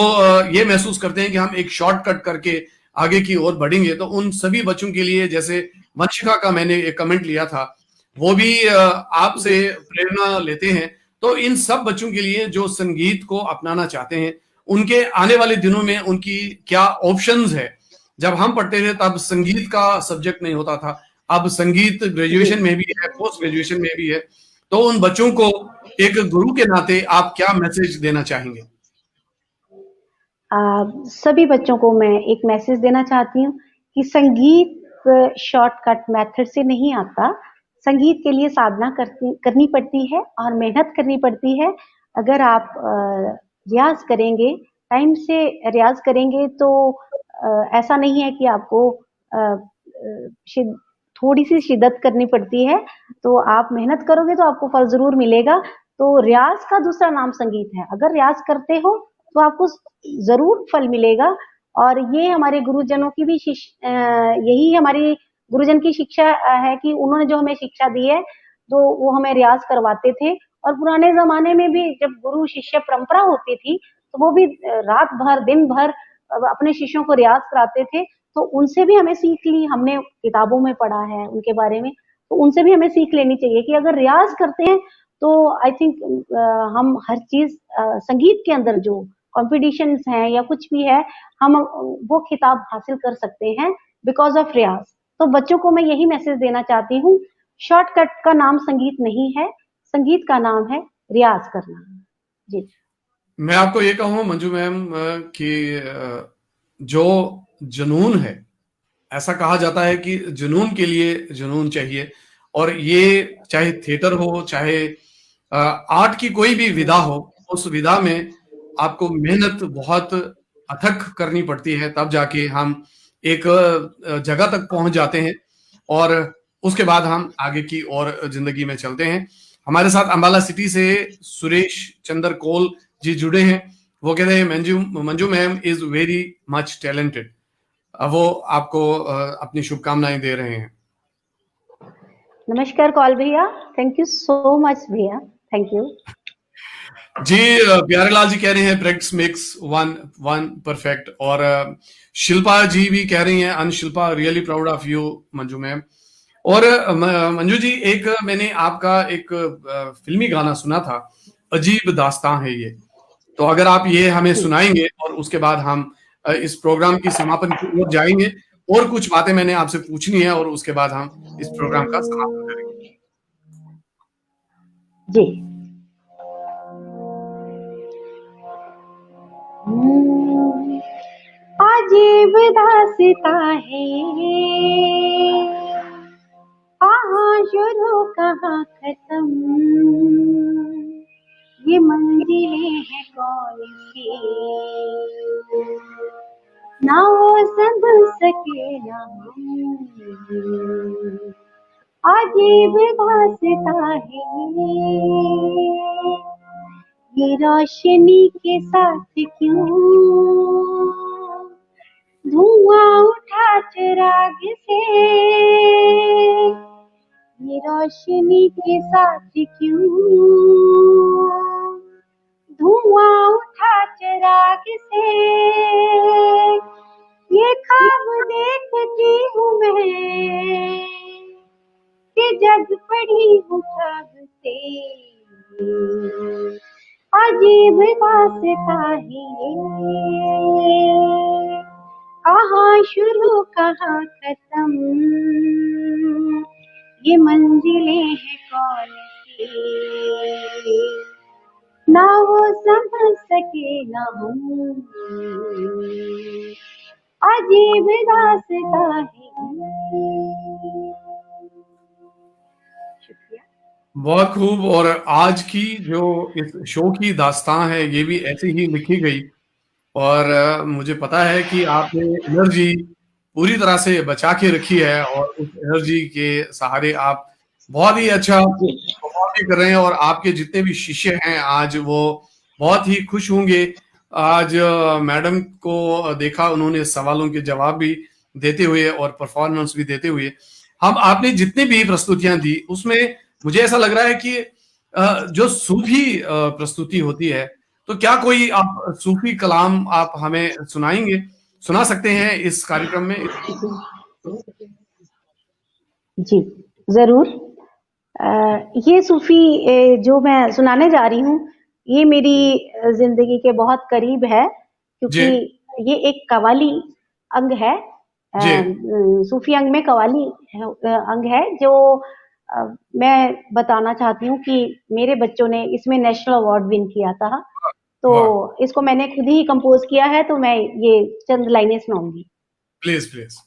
ये महसूस करते हैं कि हम एक शॉर्टकट करके आगे की ओर बढ़ेंगे, तो उन सभी बच्चों के लिए, जैसे वंशिका का मैंने एक कमेंट लिया था, वो भी आपसे प्रेरणा लेते हैं, तो इन सब बच्चों के लिए जो संगीत को अपनाना चाहते हैं उनके आने वाले दिनों में उनकी क्या ऑप्शंस है। जब हम पढ़ते थे तब संगीत का सब्जेक्ट नहीं होता था, अब संगीत ग्रेजुएशन में भी है, पोस्ट ग्रेजुएशन में भी है। तो उन बच्चों को एक गुरु के नाते आप क्या मैसेज देना चाहेंगे? सभी बच्चों को मैं एक मैसेज देना चाहती हूँ कि संगीत शॉर्टकट मेथड से नहीं आता। संगीत के लिए साधना करनी पड़ती है और मेहनत करनी पड़ती है। अगर आप रियाज करेंगे, टाइम से रियाज करेंगे तो ऐसा नहीं है कि आपको थोड़ी सी शिद्दत करनी पड़ती है। तो आप मेहनत करोगे तो आपको फल जरूर मिलेगा। तो रियाज का दूसरा नाम संगीत है। अगर रियाज करते हो तो आपको जरूर फल मिलेगा। और ये हमारे गुरुजनों की भी यही हमारी गुरुजन की शिक्षा है कि उन्होंने जो हमें शिक्षा दी है तो वो हमें रियाज करवाते थे। और पुराने जमाने में भी जब गुरु शिष्य परंपरा होती थी तो वो भी रात भर दिन भर अपने शिष्यों को रियाज कराते थे। तो उनसे भी हमें सीख ली, हमने किताबों में पढ़ा है उनके बारे में, तो उनसे भी हमें सीख लेनी चाहिए कि अगर रियाज करते हैं तो आई थिंक हम हर चीज संगीत के अंदर जो कॉम्पिटिशन्स हैं या कुछ भी है, हम वो खिताब हासिल कर सकते हैं बिकॉज ऑफ रियाज। तो बच्चों को मैं यही मैसेज देना चाहती हूँ, शॉर्टकट का नाम संगीत नहीं है, संगीत का नाम है रियाज करना। जी, मैं आपको ये कहूँ मंजू मैम कि जो जुनून है, ऐसा कहा जाता है कि जुनून के लिए जुनून चाहिए। और ये चाहे थिएटर हो, चाहे आर्ट की कोई भी विधा हो, उस विधा में आपको मेहनत बहुत अथक करनी पड़ती है, तब जाके हम एक जगह तक पहुंच जाते हैं और उसके बाद हम आगे की और जिंदगी में चलते हैं। हमारे साथ अंबाला सिटी से सुरेश चंद्र कोल जी जुड़े हैं। वो कहते हैं Manju ma'am is very much talented. वो आपको अपनी शुभकामनाएं दे रहे हैं। नमस्कार कॉल भैया, थैंक यू सो मच भैया, थैंक यू जी। प्यारेलाल जी कह रहे हैं प्रैक्टिस मेक्स वन परफेक्ट। और शिल्पा जी भी कह रही हैं, अन Shilpa really proud of you Manju ma'am. और मंजू जी, एक मैंने आपका एक फिल्मी गाना सुना था, अजीब दास्तां है ये। तो अगर आप ये हमें सुनाएंगे और उसके बाद हम इस प्रोग्राम की समापन की ओर जाएंगे। और कुछ बातें मैंने आपसे पूछनी है और उसके बाद हम इस प्रोग्राम का समापन करेंगे। जी। अजीब दास्तां है, कहाँ शुरू कहाँ खत्म, ये मंजिलें हैं कौन सी, ना वो समझ सके ना हम। अजीब दास्तां है, ये रोशनी के साथ क्यों धुआं उठा चिराग से, ये रोशनी के साथ क्यों धुआं उठा चिराग से, ये ख्वाब देखती हूँ मैं कि जग पड़ी हूँ ख्वाब से। अजीब दास्तां है ये, कहाँ शुरू कहाँ खत्म, ये मंजिलें हैं कौन सी, ना वो समझ सके ना हम। अजीब दास्तां है। शुक्रिया। बहुत खूब। और आज की जो इस शो की दास्तां है, ये भी ऐसे ही लिखी गई। और मुझे पता है कि आपने एनर्जी पूरी तरह से बचा के रखी है और उस एनर्जी के सहारे आप बहुत ही अच्छा परफॉर्म भी कर रहे हैं। और आपके जितने भी शिष्य हैं आज वो बहुत ही खुश होंगे। आज मैडम को देखा, उन्होंने सवालों के जवाब भी देते हुए और परफॉर्मेंस भी देते हुए। हम आपने जितनी भी प्रस्तुतियां दी उसमें मुझे ऐसा लग रहा है कि जो सूफी प्रस्तुति होती है, तो क्या कोई आप सूफी कलाम आप हमें सुना सकते हैं इस कार्यक्रम में? जी, जरूर। ये सूफी जो मैं सुनाने जा रही हूँ, ये मेरी जिंदगी के बहुत करीब है। क्योंकि ये एक कव्वाली अंग है, सूफी अंग में कव्वाली अंग है जो मैं बताना चाहती हूँ कि मेरे बच्चों ने इसमें नेशनल अवार्ड विन किया था, तो इसको मैंने खुद ही कंपोज किया है, तो मैं ये चंद लाइनें सुनाऊंगी। Please please.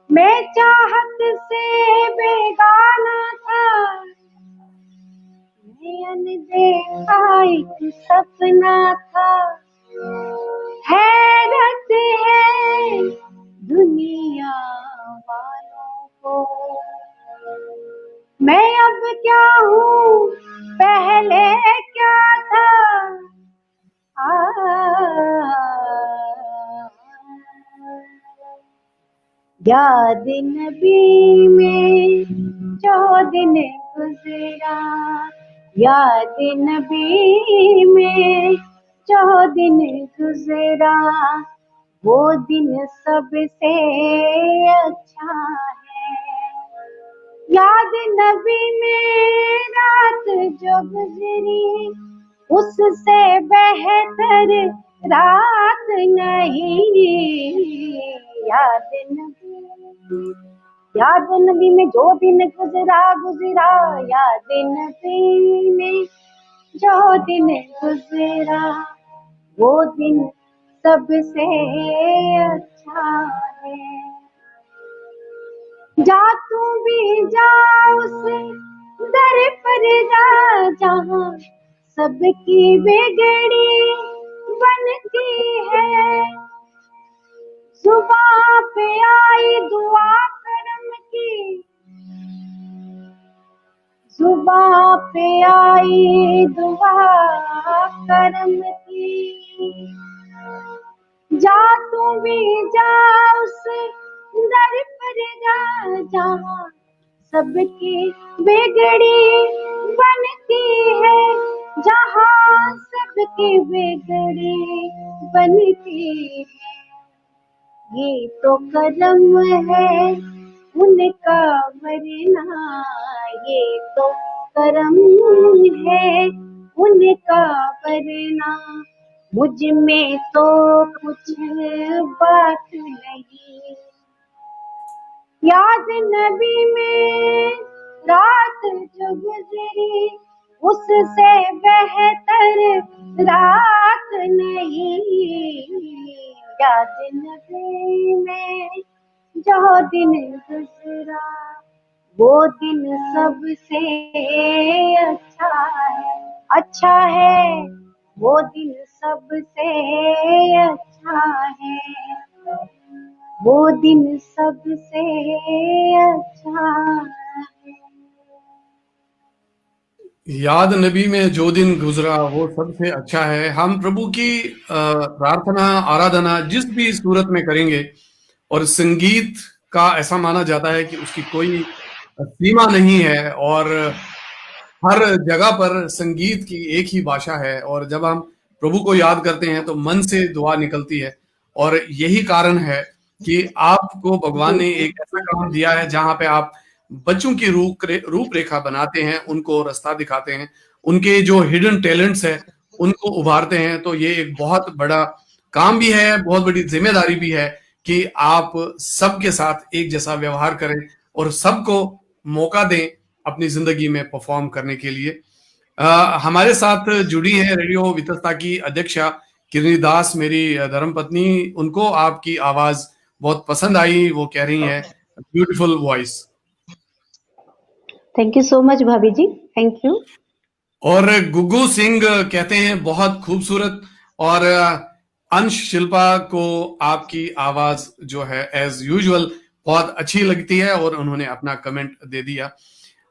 मैं चाहत से बेगाना था, मैं अनदेखा एक सपना था, हैरत है दुनिया वालों को, मैं अब क्या हूँ पहले क्या था, याद नबी में जो दिन गुजरा, याद नबी में जो दिन गुजरा, वो दिन सबसे अच्छा है। याद नबी में रात जो गुजरी, उससे बेहतर रात नहीं। याद नबी में जो दिन गुजरा, याद नबी में जो दिन गुजरा, वो दिन सबसे अच्छा है। जा तू भी जा उस दर पर जा, जहाँ सबकी बिगड़ी बनती है, जुबां पे आई दुआ करम की, जुबां पे आई दुआ करम की। जा तू भी जा उस दर पर जा, जहाँ सबकी बिगड़ी बनती है, जहाँ सबकी बिगड़ी बनती है। ये तो करम है उनका वरना, ये तो करम है उनका वरना, मुझ में तो कुछ बात नहीं। याद नबी में रात जो गुजरी, उससे बेहतर रात नहीं। याद नबी में जो दिन गुजरा, वो दिन सबसे अच्छा है, वो दिन सबसे अच्छा है, वो दिन सबसे अच्छा है। याद नबी में जो दिन गुजरा वो सबसे अच्छा है। हम प्रभु की प्रार्थना आराधना जिस भी सूरत में करेंगे, और संगीत का ऐसा माना जाता है कि उसकी कोई सीमा नहीं है, और हर जगह पर संगीत की एक ही भाषा है, और जब हम प्रभु को याद करते हैं तो मन से दुआ निकलती है। और यही कारण है कि आपको भगवान ने एक ऐसा काम दिया है जहां पे आप बच्चों की रूपरेखा बनाते हैं, उनको रास्ता दिखाते हैं, उनके जो हिडन टैलेंट्स है उनको उभारते हैं। तो ये एक बहुत बड़ा काम भी है, बहुत बड़ी जिम्मेदारी भी है कि आप सबके साथ एक जैसा व्यवहार करें और सबको मौका दें अपनी जिंदगी में परफॉर्म करने के लिए। हमारे साथ जुड़ी है रेडियो वितस्ता की अध्यक्षा किरणी दास, मेरी धर्मपत्नी। उनको आपकी आवाज बहुत पसंद आई, वो कह रही हैं beautiful voice. Thank you so much भाभी जी, थैंक यू। और गुग्गू सिंह कहते हैं बहुत खूबसूरत, और अंश शिल्पा को आपकी आवाज जो है एज यूजुअल बहुत अच्छी लगती है, और उन्होंने अपना कमेंट दे दिया।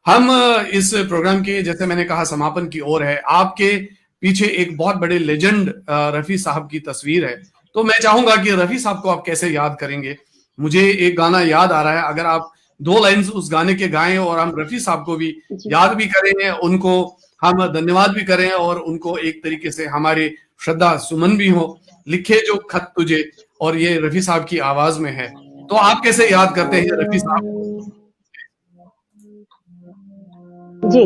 हम इस प्रोग्राम के, जैसे मैंने कहा, समापन की ओर है। आपके पीछे एक बहुत बड़े लेजेंड रफी साहब की तस्वीर है, तो मैं चाहूंगा कि रफी साहब को आप कैसे याद करेंगे। मुझे एक गाना याद आ रहा है, अगर आप 2 लाइन्स उस गाने के गाएं और हम रफी साहब को भी याद भी करें, उनको हम धन्यवाद भी करें, और उनको एक तरीके से हमारे श्रद्धा सुमन भी हो। लिखे जो खत तुझे, और ये रफी साहब की आवाज में है, तो आप कैसे याद करते हैं रफी साहब? जी,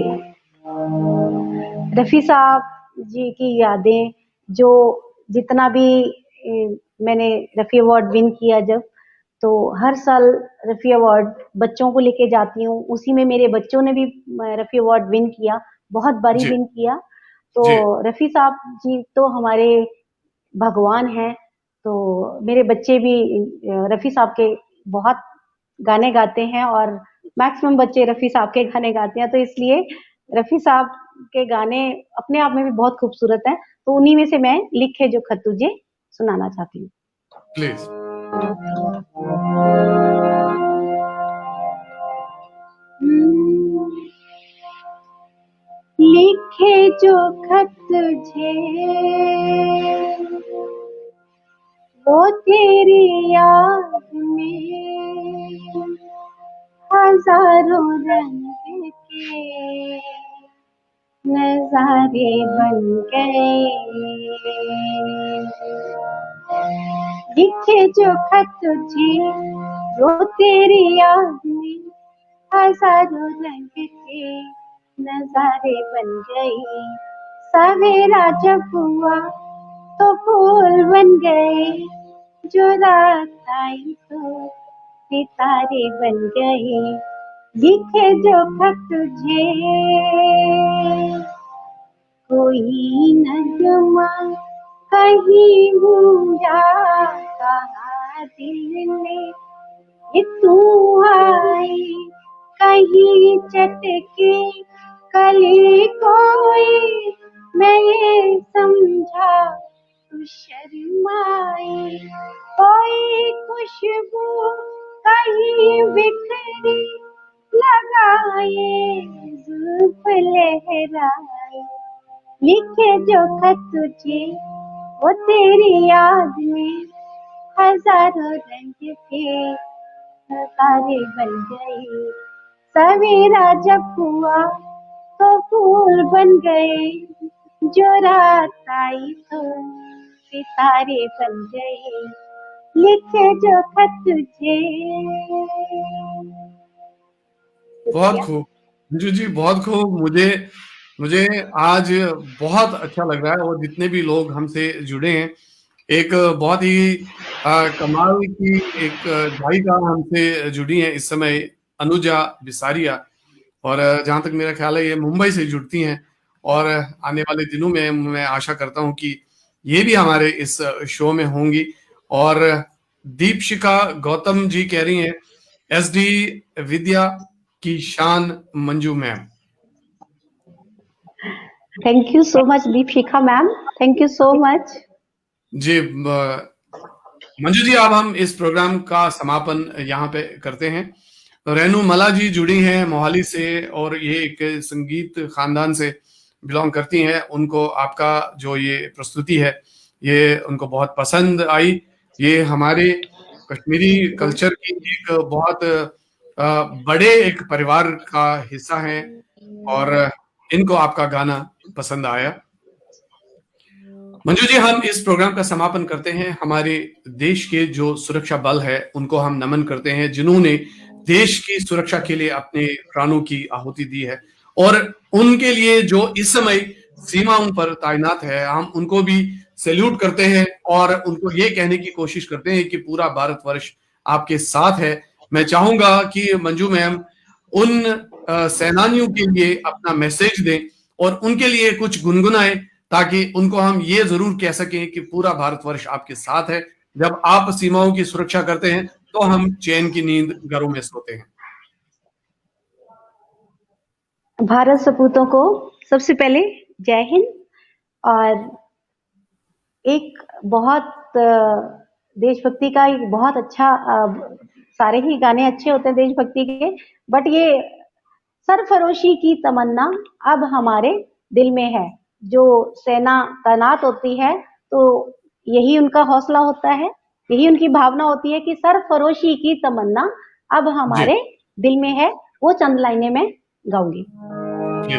रफी साहब जी की यादें, जो जितना भी मैंने रफी अवार्ड विन किया जब, तो हर साल रफी अवार्ड बच्चों को लेके जाती हूँ, उसी में मेरे बच्चों ने भी रफी अवार्ड विन किया, बहुत बारी जी विन किया। तो जी रफी साहब जी तो हमारे भगवान हैं। तो मेरे बच्चे भी रफी साहब के बहुत गाने गाते हैं, और मैक्सिमम बच्चे रफी साहब के गाने गाते हैं, तो इसलिए रफी साहब के गाने अपने आप में भी बहुत खूबसूरत हैं। तो उन्हीं में से मैं लिखे जो खत तुझे सुनाना चाहती हूँ। प्लीज। लिखे जो खत तुझे वो तेरी याद में हजारों रंग के नजारे बन गए। लिखे जो खत तुझे वो तेरी याद में हजारों रंग के नजारे बन गए। सवेरा जब हुआ तो फूल बन गए, जो रात आई तो सितारे बन गए। लिखे जो खत तुझे कोई नगमा कहीं गूंजा, कहा दिल ने ये तू आई, कहीं चटके कली कोई, मैं ये समझा तू शर्माई। कोई खुशबू कहीं बिखरी लगाए, जुल्फ लहराए। लिखे जो खत तुझे वो तेरी याद में हजारों रंग के तारे बन गए। सवेरा जब हुआ तो फूल बन गए, जो रात आई तो सितारे बन गए। लिखे जो खत तुझे। बहुत खूब मंजू जी, बहुत खूब। मुझे मुझे आज बहुत अच्छा लग रहा है, और जितने भी लोग हमसे जुड़े हैं, एक बहुत ही कमाल की एक गायिका हमसे जुड़ी है इस समय, अनुजा बिसारिया। और जहाँ तक मेरा ख्याल है ये मुंबई से जुड़ती हैं, और आने वाले दिनों में मैं आशा करता हूँ कि ये भी हमारे इस शो में होंगी। और दीपशिखा गौतम जी कह रही हैं, एसडी विद्या की शान Manju ma'am. Thank you so much Deepshikha ma'am, thank you so much. जी मंजू जी, अब हम इस प्रोग्राम का समापन यहाँ पे करते हैं। रेनू मला जी जुड़ी हैं मोहाली से, और ये एक संगीत खानदान से बिलोंग करती हैं। उनको आपका जो ये प्रस्तुति है ये उनको बहुत पसंद आई। ये हमारे कश्मीरी कल्चर की एक बहुत बड़े एक परिवार का हिस्सा है, और इनको आपका गाना पसंद आया। मंजू जी, हम इस प्रोग्राम का समापन करते हैं। हमारे देश के जो सुरक्षा बल है उनको हम नमन करते हैं, जिन्होंने देश की सुरक्षा के लिए अपने प्राणों की आहुति दी है, और उनके लिए जो इस समय सीमाओं पर तैनात है, हम उनको भी सैल्यूट करते हैं, और उनको ये कहने की कोशिश करते हैं कि पूरा भारतवर्ष आपके साथ है। मैं चाहूंगा कि मंजू मैम उन सेनानियों के लिए अपना मैसेज दें, और उनके लिए कुछ गुनगुनाएं, ताकि उनको हम ये जरूर कह सकें कि पूरा भारतवर्ष आपके साथ है। जब आप सीमाओं की सुरक्षा करते हैं तो हम चैन की नींद घरों में सोते हैं। भारत सपूतों को सबसे पहले जय हिंद। और एक बहुत देशभक्ति का एक बहुत अच्छा, सारे ही गाने अच्छे होते हैं देशभक्ति के, बट ये सरफरोशी की तमन्ना अब हमारे दिल में है। जो सेना तैनात होती है तो यही उनका हौसला होता है, यही उनकी भावना होती है कि सरफरोशी की तमन्ना अब जी हमारे दिल में है। वो चंद लाइनें मैं गाऊंगी। जी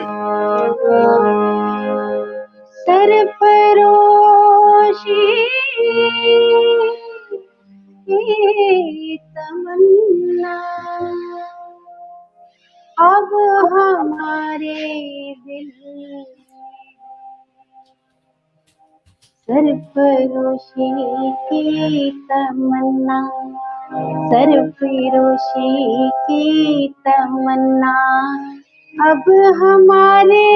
सरफरोशी की तमन्ना अब हमारे दिल में सरफरोशी की तमन्ना, सरफरोशी की तमन्ना अब हमारे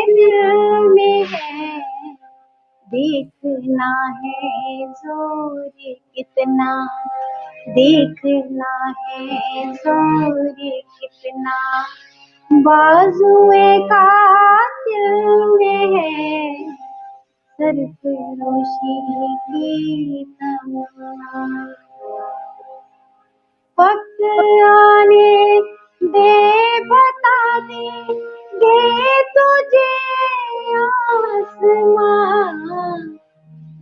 दिल में है। देखना है जोर कितना, देखना है जोर कितना बाजुए कातिल में है। सरफरोशी की तमन्ना वक्त आने दे, बता देंगे तुझे आसमां।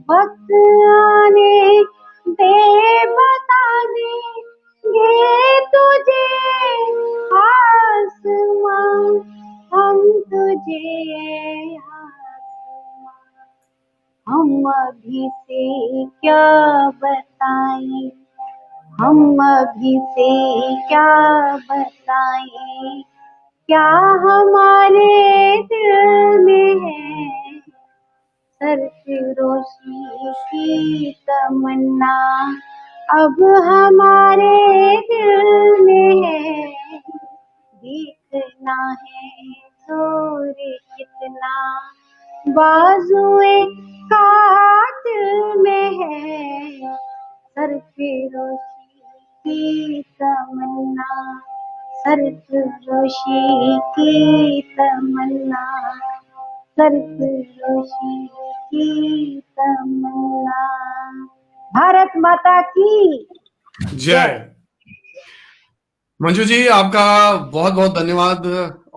वक्त आने दे, बता देंगे तुझे आसमां, हम तुझे आसमां। हम अभी से क्या बताएं, हम अभी से क्या बताएं, क्या हमारे दिल में है। सरफरोशी की तमन्ना अब हमारे दिल में है। देखना है जोर कितना बाजुए कातिल में है। सरफरोशी की तमन्ना, सरफरोशी की तमन्ना, सरफरोशी की तमन्ना। भारत माता की जय। मंजू जी, आपका बहुत बहुत धन्यवाद।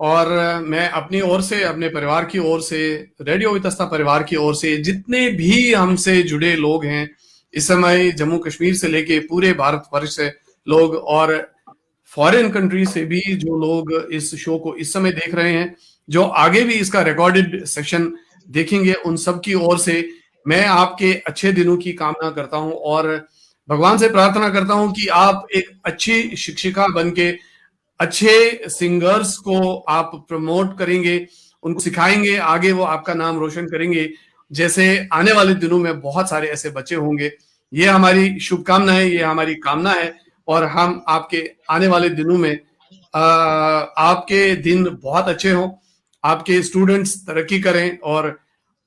और मैं अपनी ओर से, अपने परिवार की ओर से, रेडियो वितस्ता परिवार की ओर से, जितने भी हमसे जुड़े लोग हैं इस समय, जम्मू कश्मीर से लेके पूरे भारतवर्ष से लोग और फॉरेन कंट्री से भी जो लोग इस शो को इस समय देख रहे हैं, जो आगे भी इसका रिकॉर्डेड सेशन देखेंगे, उन सब की ओर से मैं आपके अच्छे दिनों की कामना करता हूं और भगवान से प्रार्थना करता हूं कि आप एक अच्छी शिक्षिका बनके अच्छे सिंगर्स को आप प्रमोट करेंगे, उनको सिखाएंगे, आगे वो आपका नाम रोशन करेंगे। जैसे आने वाले दिनों में बहुत सारे ऐसे बच्चे होंगे। ये हमारी शुभकामना है, ये हमारी कामना है और हम आपके आने वाले दिनों में आपके दिन बहुत अच्छे हों, आपके स्टूडेंट्स तरक्की करें और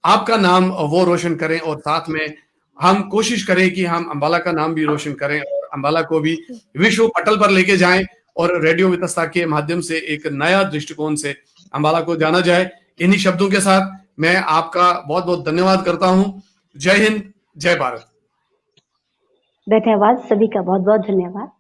आपका नाम वो रोशन करें और साथ में हम कोशिश करें कि हम अंबाला का नाम भी रोशन करें और अंबाला को भी विश्व पटल पर लेके जाएं और रेडियो वितस्ता के माध्यम से एक नया दृष्टिकोण से अंबाला को जाना जाए। इन्हीं शब्दों के साथ मैं आपका बहुत बहुत धन्यवाद करता हूं। जय हिंद, जय भारत। धन्यवाद, सभी का बहुत बहुत धन्यवाद।